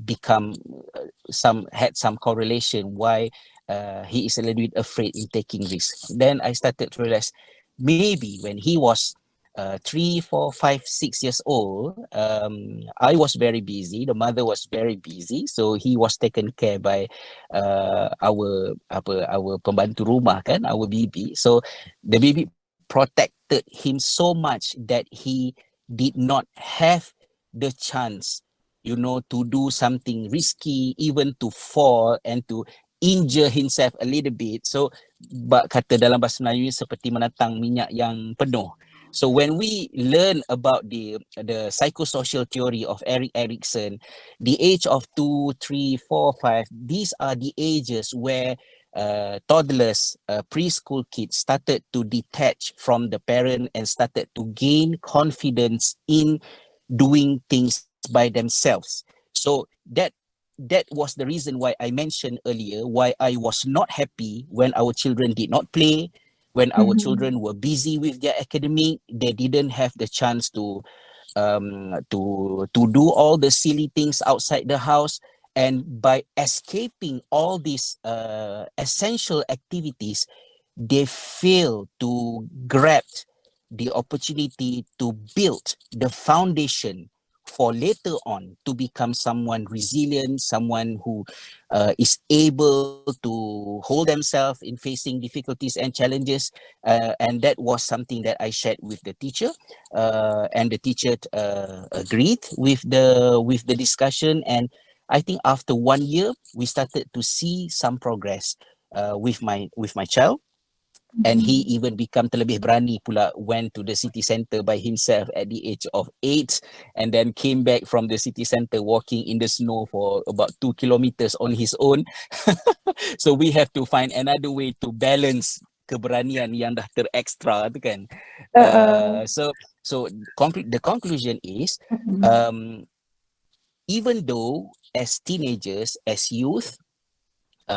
become had some correlation why he is a little bit afraid in taking risks? Then I started to realize maybe when he was 3, 4, 5, 6 years old, I was very busy. The mother was very busy, so he was taken care by our pembantu rumah kan, our bibi. So the bibi protected him so much that he did not have the chance, you know, to do something risky, even to fall and to injure himself a little bit. So kata dalam bahasa Melayu seperti menatang minyak yang penuh. So when we learn about the psychosocial theory of Erik Erikson, the age of 2, 3, 4, 5, these are the ages where toddlers, preschool kids started to detach from the parent and started to gain confidence in doing things by themselves. So that was the reason why I mentioned earlier why I was not happy when our children did not play, when our children were busy with their academic. They didn't have the chance to do all the silly things outside the house. And by escaping all these essential activities, they fail to grab the opportunity to build the foundation for later on to become someone resilient, someone who is able to hold themselves in facing difficulties and challenges. And that was something that I shared with the teacher, and the teacher agreed with the discussion. And I think after 1 year, we started to see some progress with my child. And he even become terlebih berani pula, went to the city center by himself at the age of 8, and then came back from the city center walking in the snow for about 2 kilometers on his own. So we have to find another way to balance keberanian yang dah terextra tu kan. So the conclusion is, even though as teenagers, as youth,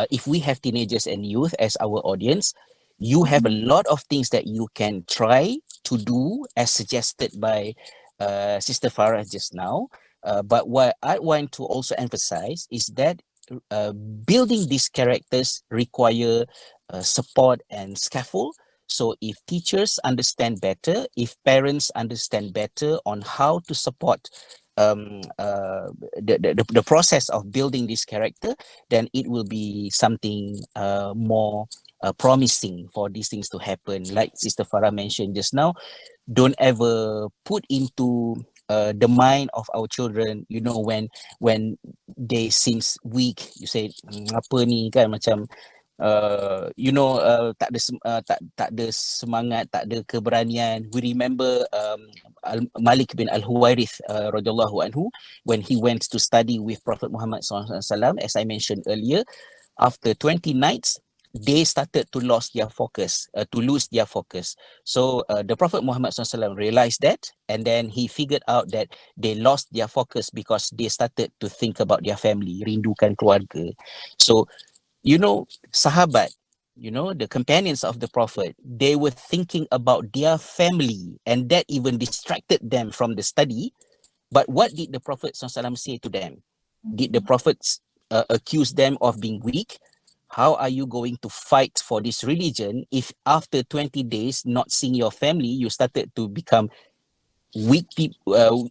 if we have teenagers and youth as our audience, you have a lot of things that you can try to do as suggested by Sister Farah just now. But what I want to also emphasize is that building these characters require support and scaffold. So if teachers understand better, if parents understand better on how to support the process of building this character, then it will be something more promising for these things to happen. Like Sister Farah mentioned just now, don't ever put into the mind of our children, you know, when they seems weak, you say apa ni kan, macam you know, tak ada semangat, tak ada keberanian. We remember Malik bin Al-Huwairith radhiyallahu anhu, when he went to study with Prophet Muhammad SAW, as I mentioned earlier, after 20 nights, they started to lose their focus. So the Prophet Muhammad SAW realized that, and then he figured out that they lost their focus because they started to think about their family, rindukan keluarga. So, you know, sahabat, you know, the companions of the Prophet, they were thinking about their family, and that even distracted them from the study. But what did the Prophet SAW say to them? Did the prophets accuse them of being weak? How are you going to fight for this religion if after 20 days not seeing your family, you started to become weak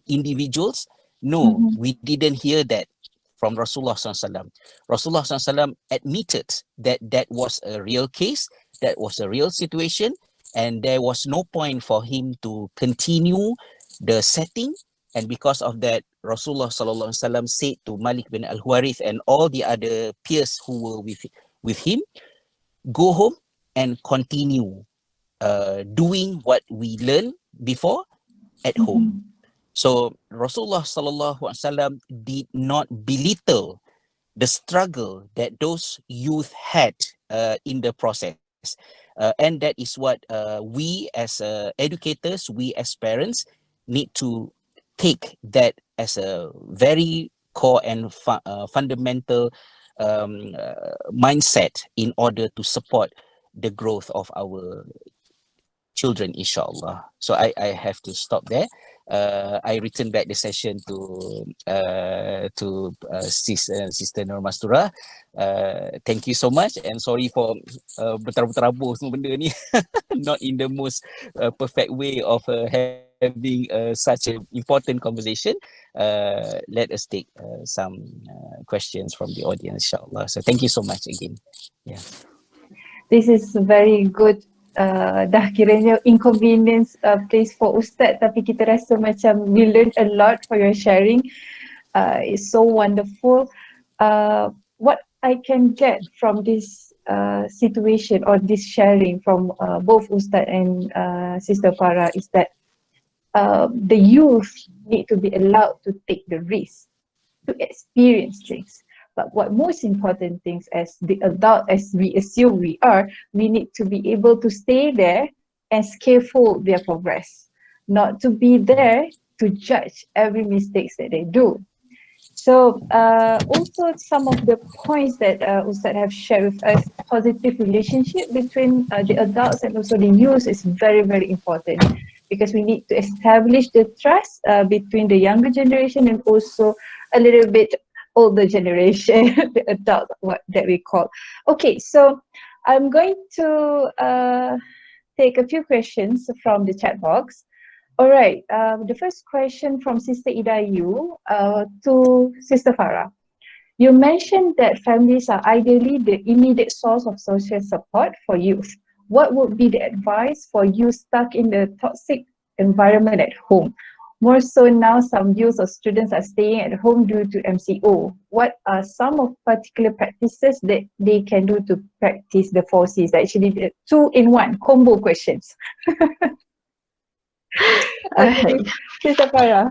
individuals? No, we didn't hear that from Rasulullah SAW. Rasulullah SAW admitted that that was a real case, that was a real situation, and there was no point for him to continue the setting. And because of that, Rasulullah SAW said to Malik bin Al-Huwarith and all the other peers who were with him, go home and continue doing what we learned before at home. So Rasulullah SAW did not belittle the struggle that those youth had in the process. And that is what we as educators, we as parents need to take that as a very core and fundamental mindset in order to support the growth of our children, inshallah. So I have to stop there. I return back the session to Sister Nur Mastura. Thank you so much, and sorry for berterabur semua benda ni. Not in the most perfect way of having such an important conversation. Let us take some questions from the audience, inshallah. So thank you so much again. Yeah. This is very good. Dah kiranya inconvenience place for Ustaz, tapi kita rasa macam we learned a lot for your sharing. It's so wonderful. What I can get from this situation or this sharing from both Ustaz and Sister Farah is that the youth need to be allowed to take the risk, to experience things. But what most important things as the adult, as we assume we are, we need to be able to stay there and scaffold their progress, not to be there to judge every mistakes that they do. So also some of the points that Ustad have shared with us, positive relationship between the adults and also the youth is very, very important, because we need to establish the trust between the younger generation and also a little bit older generation, the adult, what that we call. Okay, so I'm going to take a few questions from the chat box. All right, the first question from Sister IIUM to Sister Farah. You mentioned that families are ideally the immediate source of social support for youth. What would be the advice for youth stuck in the toxic environment at home? More so now, some youth or students are staying at home due to MCO. What are some of particular practices that they can do to practice the 4 Cs? Actually, the 2-in-1 combo questions. Okay, Sister Farah.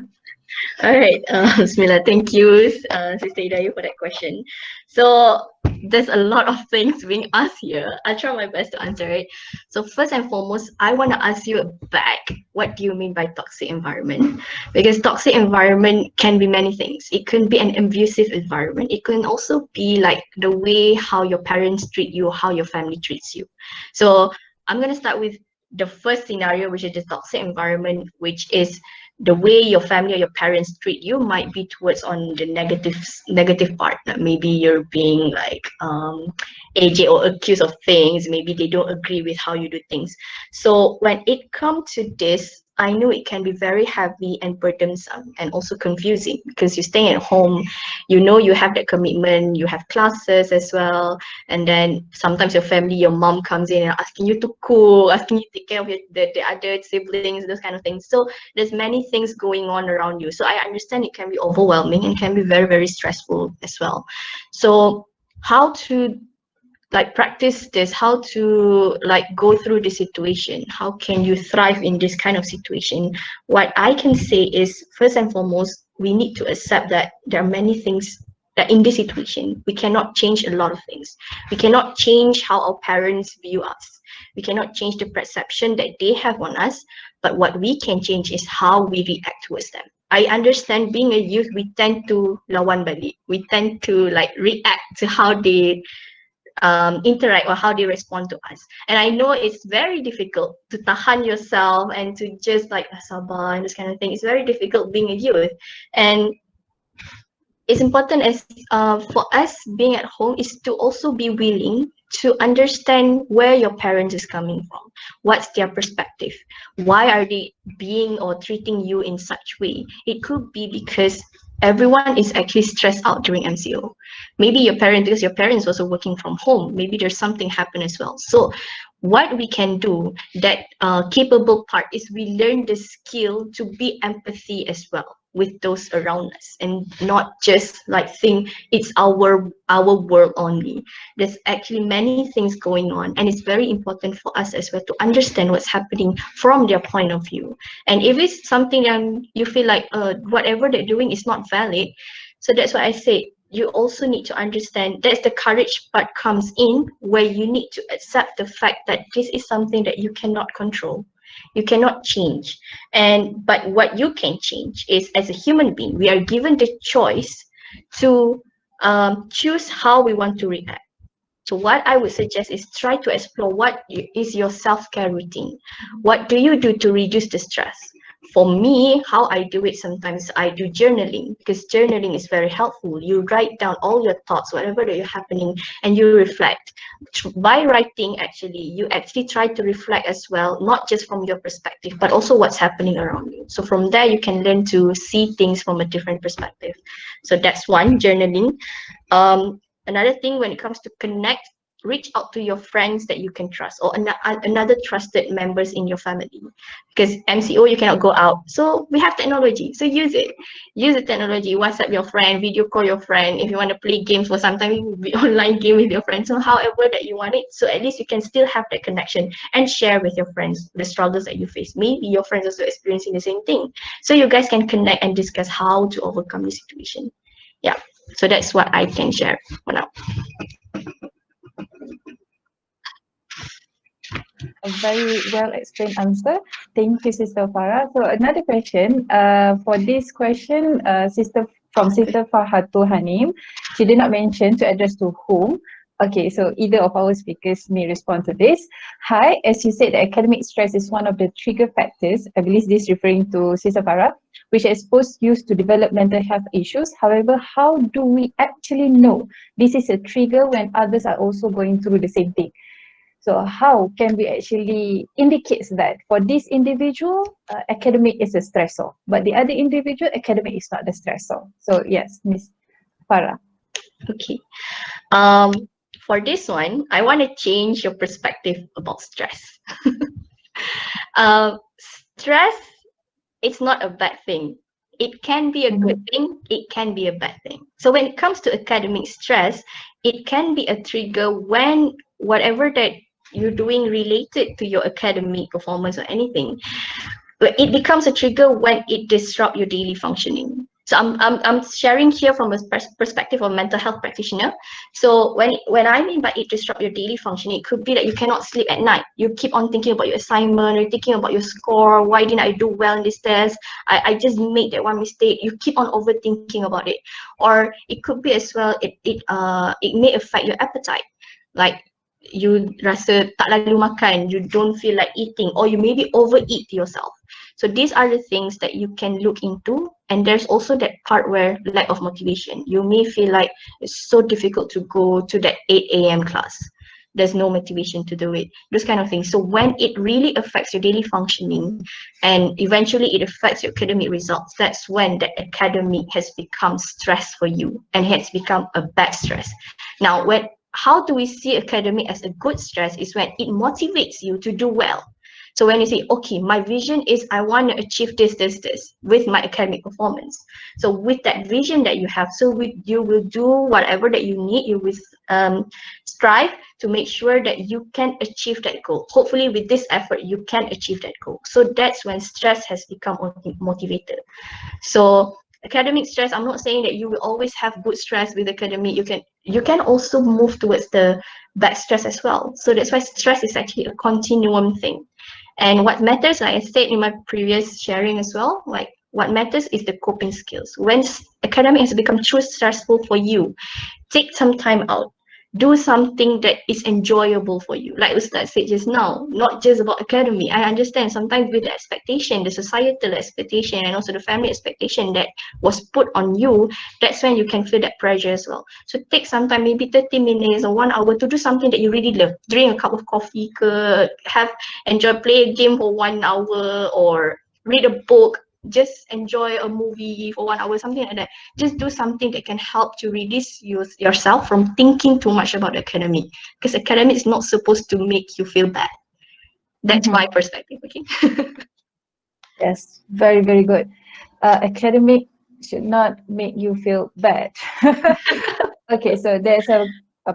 All right, Bismillah. Thank you, Sister Idayu, for that question. So there's a lot of things being asked here. I'll try my best to answer it. So first and foremost, I want to ask you back, what do you mean by toxic environment? Because toxic environment can be many things. It can be an abusive environment. It can also be like the way how your parents treat you, how your family treats you. So I'm going to start with the first scenario, which is the toxic environment, which is the way your family or your parents treat you might be towards on the negative part. Maybe you're being like AJ or accused of things. Maybe they don't agree with how you do things. So when it comes to this, I know it can be very heavy and burdensome and also confusing, because you stay at home, you know you have that commitment, you have classes as well, and then sometimes your family, your mom comes in and asking you to cook, asking you to take care of the other siblings, those kind of things. So there's many things going on around you. So I understand it can be overwhelming and can be very, very stressful as well. So how to like practice this, how to like go through the situation, how can you thrive in this kind of situation? What I can say is, first and foremost, we need to accept that there are many things that in this situation, we cannot change a lot of things. We cannot change how our parents view us. We cannot change the perception that they have on us, but what we can change is how we react towards them. I understand being a youth, we tend to lawan balik. We tend to like react to how they interact or how they respond to us. And I know it's very difficult to tahan yourself and to just like sabar and this kind of thing. It's very difficult being a youth. And it's important as for us being at home is to also be willing to understand where your parents is coming from. What's their perspective? Why are they being or treating you in such way? It could be because everyone is actually stressed out during MCO. Maybe your parents, because your parents also working from home, maybe there's something happen as well. So what we can do, that capable part, is we learn the skill to be empathy as well with those around us, and not just like think it's our world only. There's actually many things going on, and it's very important for us as well to understand what's happening from their point of view. And if it's something that you feel like whatever they're doing is not valid, so that's why I say you also need to understand that's the courage part comes in, where you need to accept the fact that this is something that you cannot control, you cannot change. But what you can change is, as a human being, we are given the choice to choose how we want to react. So what I would suggest is try to explore what is your self-care routine. What do you do to reduce the stress? For me, how I do it, sometimes I do journaling, because journaling is very helpful. You write down all your thoughts, whatever that is happening, and you reflect. By writing, actually, you actually try to reflect as well, not just from your perspective, but also what's happening around you. So from there, you can learn to see things from a different perspective. So that's one, journaling. Another thing, when it comes to connect, reach out to your friends that you can trust, or another trusted members in your family, because MCO you cannot go out, so we have technology, so use the technology. WhatsApp your friend, video call your friend. If you want to play games for some time, you will be online game with your friends, so however that you want it, so at least you can still have that connection and share with your friends the struggles that you face. Maybe your friends also experiencing the same thing, so you guys can connect and discuss how to overcome the situation. Yeah, so that's what I can share for now. A very well explained answer. Thank you, Sister Farah. So another question. For this question, Sister Farah Hanim, she did not mention to address to whom. Okay, so either of our speakers may respond to this. Hi, as you said, the academic stress is one of the trigger factors. I believe this is referring to Sister Farah, which expose youth to develop mental health issues. However, how do we actually know this is a trigger when others are also going through the same thing? So how can we actually indicate that for this individual, academic is a stressor, but the other individual, academic is not the stressor? So yes, Miss Farah. Okay. For this one, I want to change your perspective about stress. Stress, it's not a bad thing. It can be a good thing, it can be a bad thing. So when it comes to academic stress, it can be a trigger when whatever that you're doing related to your academic performance or anything, but it becomes a trigger when it disrupts your daily functioning. So I'm sharing here from a perspective of mental health practitioner. So when I mean by it disrupt your daily functioning, it could be that you cannot sleep at night. You keep on thinking about your assignment, you're thinking about your score. Why didn't I do well in this test? I just made that one mistake. You keep on overthinking about it. Or it could be as well, it may affect your appetite. Like you rasa tak lalu makan, you don't feel like eating, or you maybe overeat yourself. So these are the things that you can look into. And there's also that part where lack of motivation. You may feel like it's so difficult to go to that 8 a.m. class. There's no motivation to do it. Those kind of things. So when it really affects your daily functioning and eventually it affects your academic results, that's when the academic has become stress for you and has become a bad stress. Now, how do we see academic as a good stress is when it motivates you to do well. So when you say, okay, my vision is I want to achieve this with my academic performance. So with that vision that you have, so you will do whatever that you need, you will strive to make sure that you can achieve that goal. Hopefully with this effort, you can achieve that goal. So that's when stress has become motivated. So academic stress, I'm not saying that you will always have good stress with academic. You can also move towards the bad stress as well. So that's why stress is actually a continuum thing. And what matters, like I said in my previous sharing as well, like what matters is the coping skills. When academic has become too stressful for you, take some time out. Do something that is enjoyable for you. Like Ustaz said just now, not just about academy. I understand sometimes with the expectation, the societal expectation and also the family expectation that was put on you, that's when you can feel that pressure as well. So take some time, maybe 30 minutes or 1 hour to do something that you really love. Drink a cup of coffee, play a game for 1 hour or read a book, just enjoy a movie for 1 hour, something like that. Just do something that can help to release yourself from thinking too much about the academic, because academic is not supposed to make you feel bad. That's my perspective. Okay. Yes, very, very good. Academic should not make you feel bad. Okay, so there's a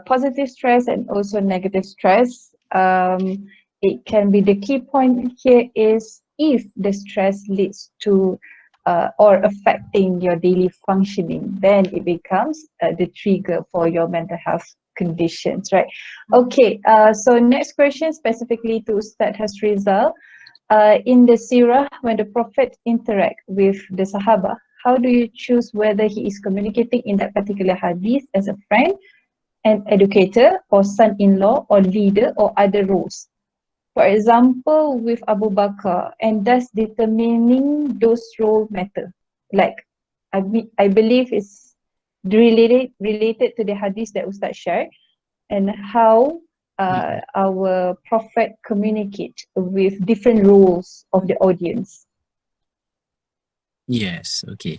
positive stress and also negative stress. It can be, the key point here is if the stress leads to or affecting your daily functioning, then it becomes the trigger for your mental health conditions, right? Okay, so next question specifically to Ustad HASRIZAL. In the Sirah, when the Prophet interact with the Sahaba, how do you choose whether he is communicating in that particular hadith as a friend, an educator, or son-in-law, or leader, or other roles? For example, with Abu Bakr, and does determining those roles matter? Like, I believe it's related to the hadith that Ustaz shared, and how our Prophet communicate with different roles of the audience. Yes, okay.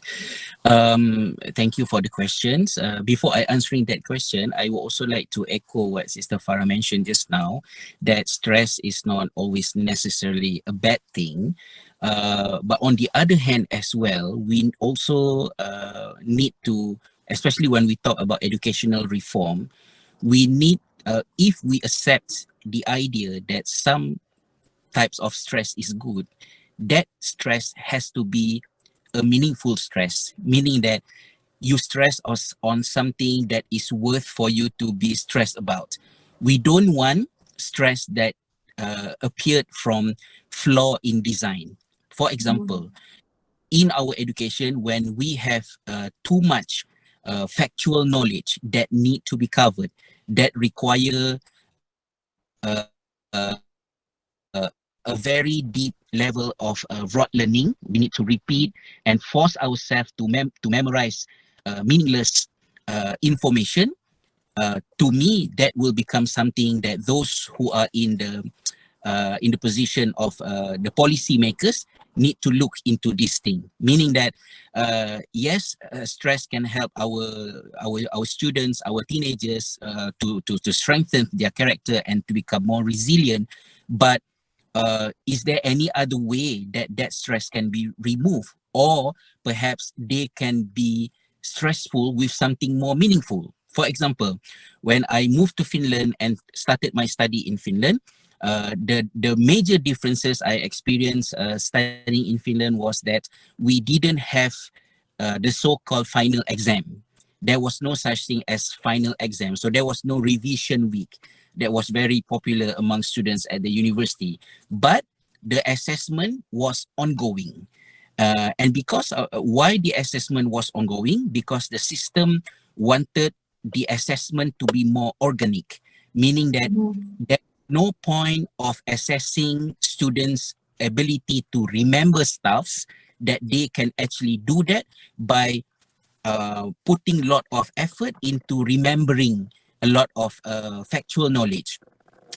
Thank you for the questions. Before I answering that question, I would also like to echo what Sister Farah mentioned just now, that stress is not always necessarily a bad thing. But on the other hand as well, we also need to, especially when we talk about educational reform, we need, if we accept the idea that some types of stress is good, that stress has to be a meaningful stress, meaning that you stress us on something that is worth for you to be stressed about. We don't want stress that appeared from flaw in design. For example, in our education, when we have too much factual knowledge that need to be covered, that require a very deep level of rote learning. We need to repeat and force ourselves to memorize meaningless information. To me, that will become something that those who are in the position of the policymakers need to look into this thing. Meaning that yes, stress can help our students, our teenagers to strengthen their character and to become more resilient. But is there any other way that that stress can be removed, or perhaps they can be stressful with something more meaningful? For example, when I moved to Finland and started my study in Finland, the major differences I experienced studying in Finland was that we didn't have the so-called final exam. There was no such thing as final exam, so there was no revision week that was very popular among students at the university. But the assessment was ongoing. And because why the assessment was ongoing? Because the system wanted the assessment to be more organic, meaning that there's no point of assessing students' ability to remember stuffs, that they can actually do that by putting a lot of effort into remembering a lot of factual knowledge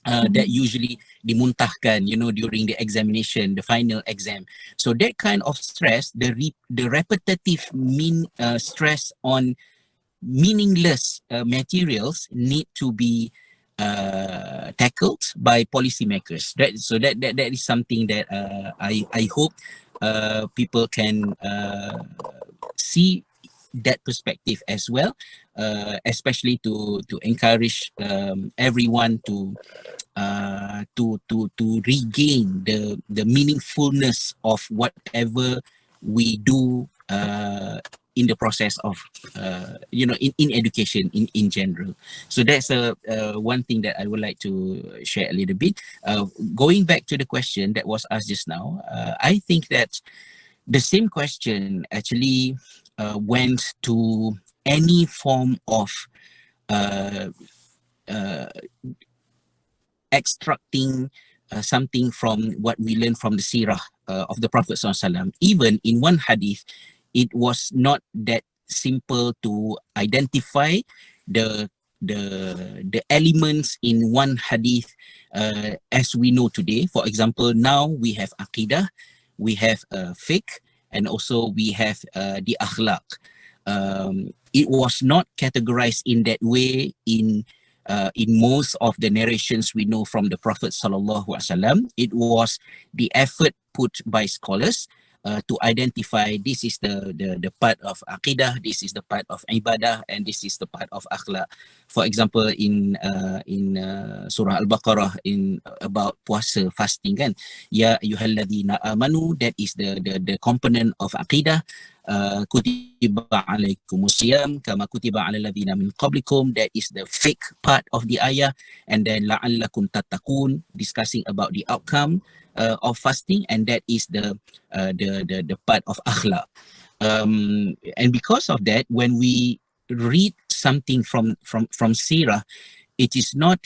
that usually dimuntahkan, during the examination, the final exam. So that kind of stress, the repetitive stress on meaningless materials need to be tackled by policymakers. That is something that I hope people can see that perspective as well, especially to encourage everyone to regain the meaningfulness of whatever we do in the process of in education in general. So that's one thing that I would like to share a little bit. Going back to the question that was asked just now, I think that the same question actually went to any form of extracting something from what we learn from the seerah of the Prophet SAW. Even in one hadith, it was not that simple to identify the the elements in one hadith as we know today. For example, now we have aqidah, we have fiqh, and also we have the akhlaq. It was not categorized in that way in most of the narrations we know from the Prophet Sallallahu Alaihi Wasallam. It was the effort put by scholars to identify this is the part of aqidah, this is the part of ibadah, and this is the part of akhlaq. For example, in Surah Al-Baqarah in about puasa, fasting kan, ya ayyuhalladzina amanu, that is the component of aqidah. Kutiba alaikumusiyam kama kutiba alal ladzina min qablikum, that is the fake part of the ayah. And then la'allakum tattaqun, discussing about the outcome of fasting, and that is the part of akhlaq. And because of that, when we read something from seerah, it is not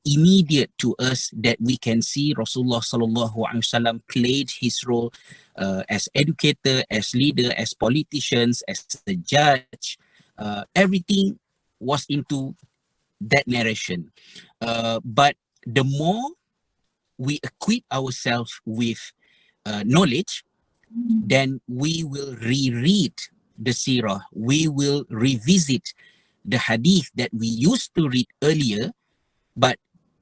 immediate to us that we can see Rasulullah Sallallahu Alaihi Wasallam played his role as educator, as leader, as politicians, as a judge. Everything was into that narration. But the more we equip ourselves with knowledge, then we will reread the seerah, we will revisit the hadith that we used to read earlier, but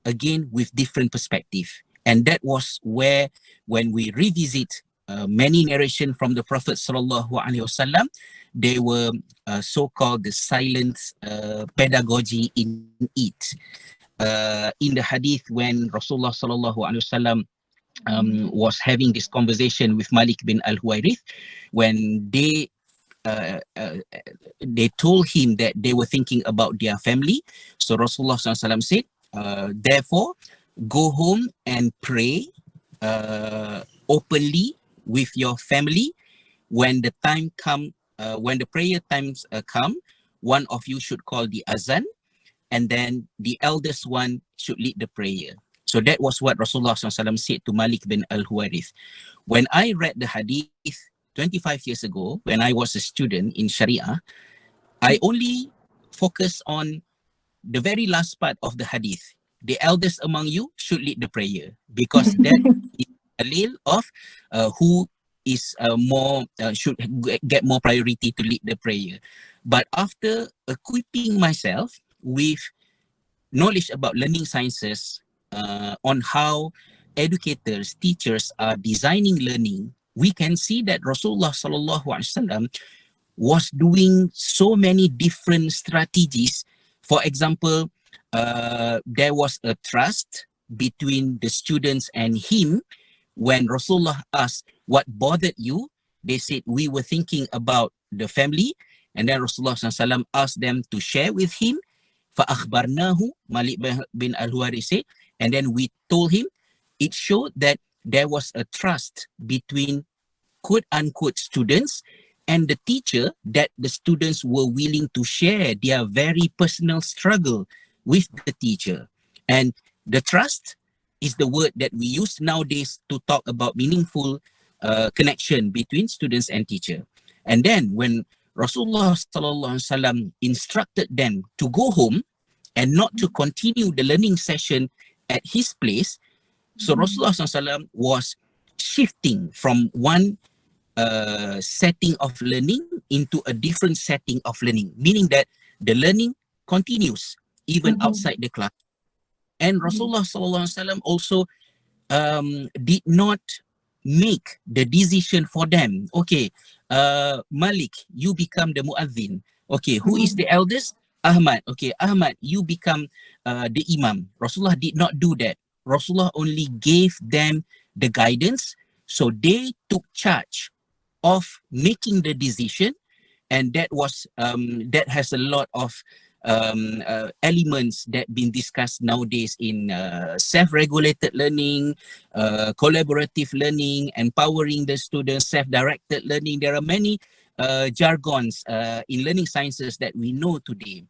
again with different perspective. And that was where, when we revisit many narration from the Prophet Sallallahu Alaihi Wasallam, they were so-called the silent pedagogy in it. In the hadith, when Rasulullah Sallallahu Alaihi Wasallam was having this conversation with Malik bin Al-Huwairith, when they told him that they were thinking about their family. So Rasulullah SAW said, therefore, go home and pray openly with your family. When the time come, when the prayer times come, one of you should call the azan, and then the eldest one should lead the prayer. So that was what Rasulullah SAW said to Malik bin Al-Huwairith. When I read the hadith 25 years ago, when I was a student in Sharia, I only focused on the very last part of the hadith. The eldest among you should lead the prayer, because that is a dalil of who is more should get more priority to lead the prayer. But after equipping myself with knowledge about learning sciences, on how educators, teachers are designing learning, we can see that Rasulullah Sallallahu Alaihi Wasallam was doing so many different strategies. For example, there was a trust between the students and him. When Rasulullah asked, what bothered you? They said, we were thinking about the family. And then Rasulullah SAW asked them to share with him. فَأَخْبَرْنَاهُ, Malik bin Al-Huwairith said, and then we told him. It showed that there was a trust between quote-unquote students and the teacher, that the students were willing to share their very personal struggle with the teacher. And the trust is the word that we use nowadays to talk about meaningful connection between students and teacher. And then when Rasulullah Sallallahu Alaihi Wasallam instructed them to go home and not to continue the learning session at his place, so Rasulullah SAW was shifting from one setting of learning into a different setting of learning, meaning that the learning continues even outside the class. And Rasulullah SAW also did not make the decision for them. Okay, Malik, you become the muazzin. Okay, who is the eldest? Ahmad. Okay, Ahmad, you become the imam. Rasulullah did not do that. Rasulullah only gave them the guidance, so they took charge of making the decision, and that has a lot of elements that been discussed nowadays in self-regulated learning, collaborative learning, empowering the students, self-directed learning. There are many jargons in learning sciences that we know today.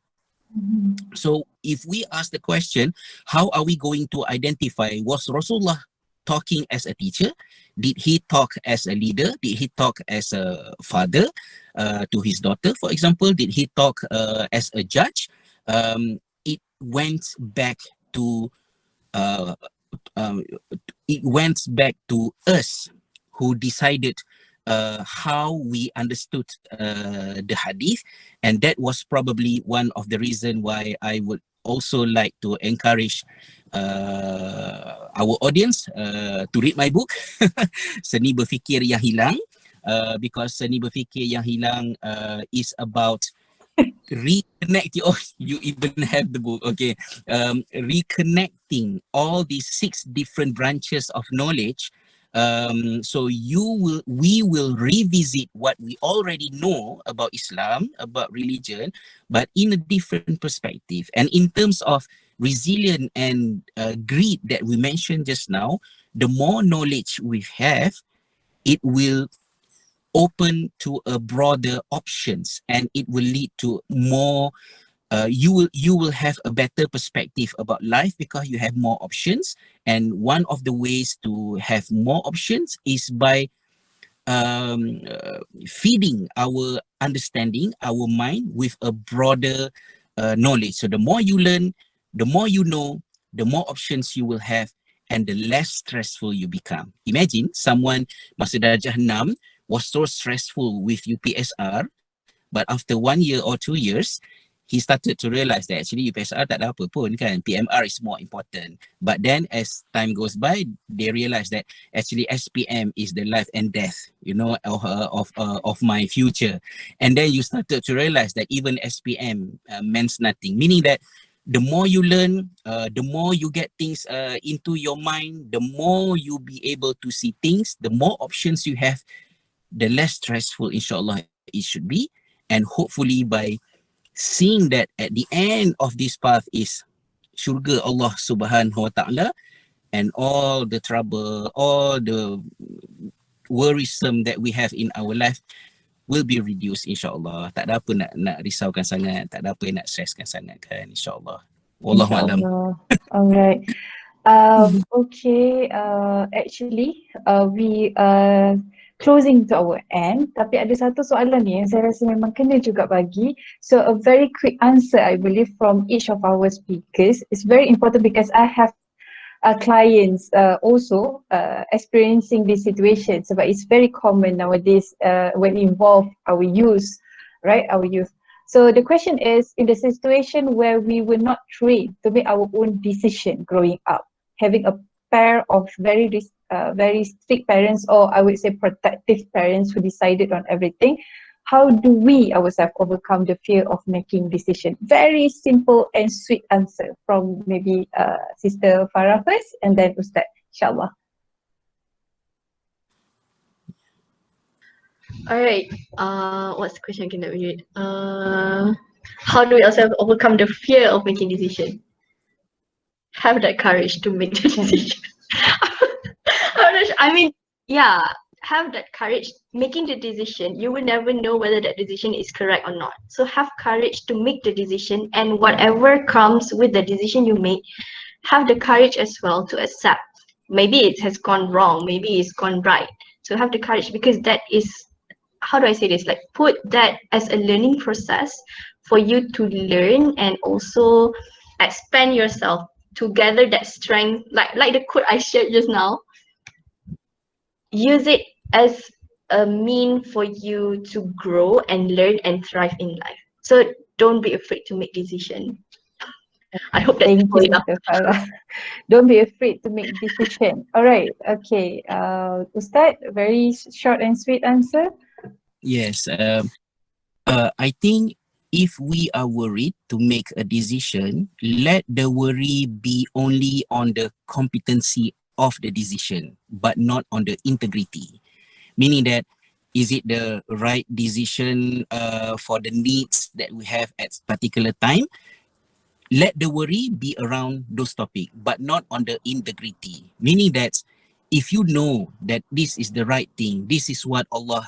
So if we ask the question, how are we going to identify, was Rasulullah talking as a teacher? Did he talk as a leader? Did he talk as a father to his daughter, for example? Did he talk as a judge? It went back to us who decided how we understood the hadith, and that was probably one of the reasons why I would also like to encourage our audience to read my book, Seni Berfikir Yang Hilang, because Seni Berfikir Yang Hilang is about reconnecting. Oh, you even have the book. Okay, reconnecting all these 6 different branches of knowledge. So we will revisit what we already know about Islam, about religion, but in a different perspective. And in terms of resilience and greed that we mentioned just now, the more knowledge we have, it will open to a broader options, and it will lead to more you will have a better perspective about life because you have more options. And one of the ways to have more options is by feeding our understanding, our mind, with a broader knowledge. So the more you learn, the more you know, the more options you will have, and the less stressful you become. Imagine someone masa darjah 6 was so stressful with UPSR, but after 1 year or 2 years, he started to realize that actually UPSR tak ada apa pun kan, PMR is more important. But then as time goes by, they realize that actually SPM is the life and death, you know, of my future. And then you started to realize that even SPM means nothing, meaning that the more you learn, the more you get things into your mind, the more you be able to see things, the more options you have, the less stressful inshallah it should be. And hopefully by seeing that at the end of this path is syurga Allah Subhanahu Wa Ta'ala, and all the trouble, all the worrisome that we have in our life will be reduced insyaAllah. Tak ada apa nak risaukan sangat, tak ada apa nak stresskan sangat kan, insyaAllah. Wallahualam. Alright. Okay, actually we closing to our end, tapi ada satu soalan ni yang saya rasa memang kena juga bagi. So a very quick answer I believe from each of our speakers is very important because I have clients also experiencing this situation, sebab it's very common nowadays when involve our youth, right? Our youth. So the question is, in the situation where we were not trained to make our own decision growing up, having a pair of very strict parents, or I would say protective parents who decided on everything, how do we ourselves overcome the fear of making decision? Very simple and sweet answer from maybe Sister Farah first, and then Ustaz, inshallah. Alright, what's the question again that we read? How do we ourselves overcome the fear of making decision? Have that courage to make the decision. I mean, yeah, have that courage. Making the decision, you will never know whether that decision is correct or not. So have courage to make the decision, and whatever comes with the decision you make, have the courage as well to accept. Maybe it has gone wrong, maybe it's gone right. So have the courage, because that is, how do I say this? Like, put that as a learning process for you to learn and also expand yourself to gather that strength. Like the quote I shared just now, use it as a mean for you to grow and learn and thrive in life. So don't be afraid to make decision. I hope that's enough. Don't be afraid to make decision. All right. Okay. Ustaz, very short and sweet answer. Yes. I think if we are worried to make a decision, let the worry be only on the competency of the decision, but not on the integrity. Meaning that Is it the right decision for the needs that we have at particular time? Let the worry be around those topics, but not on the integrity. Meaning that if you know that this is the right thing, this is what Allah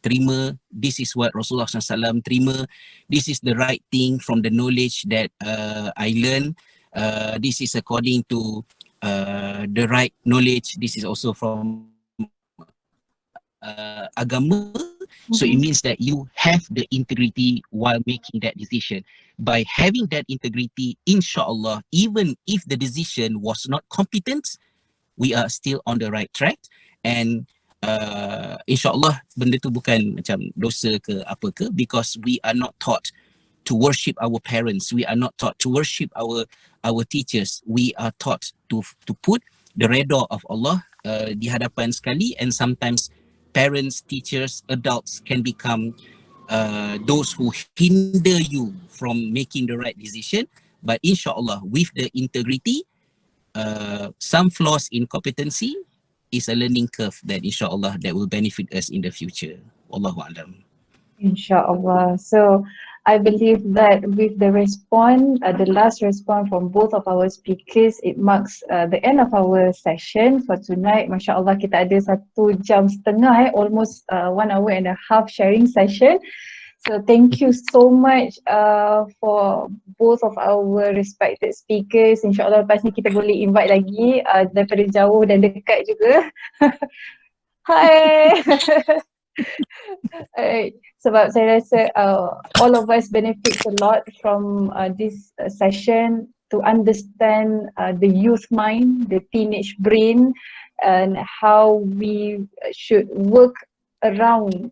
terima, this is what Rasulullah SAW terima, this is the right thing from the knowledge that I learned, this is according to the right knowledge, this is also from agama. So it means that you have the integrity while making that decision. By having that integrity, inshallah, even if the decision was not competent, we are still on the right track. And inshallah benda tu bukan macam dosa ke apa ke, because we are not taught to worship our parents, we are not taught to worship our teachers, we are taught to put the redha of Allah di hadapan sekali. And sometimes parents, teachers, adults can become those who hinder you from making the right decision. But inshallah, with the integrity, some flaws in competency is a learning curve that inshallah that will benefit us in the future. Wallahu alam. Inshallah. So I believe that with the response, the last response from both of our speakers, it marks the end of our session for tonight. Masya Allah, kita ada 1.5 jam, almost 1 hour and a half sharing session. So thank you so much for both of our respected speakers. InsyaAllah lepas ni kita boleh invite lagi daripada jauh dan dekat juga. Hai! Sebab saya rasa all of us benefits a lot from this session to understand the youth mind, the teenage brain, and how we should work around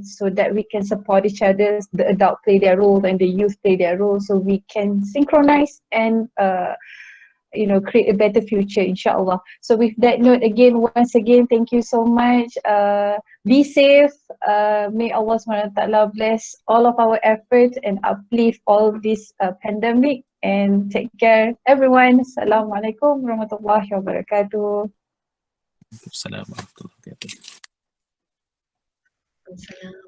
so that we can support each other, the adult play their role and the youth play their role, so we can synchronize and create a better future, inshallah. So with that note, once again, thank you so much. Be safe. May Allah SWT bless all of our efforts and uplift all this pandemic, and take care everyone. Assalamualaikum warahmatullahi wabarakatuh. Assalamualaikum warahmatullahi wabarakatuh. Salam.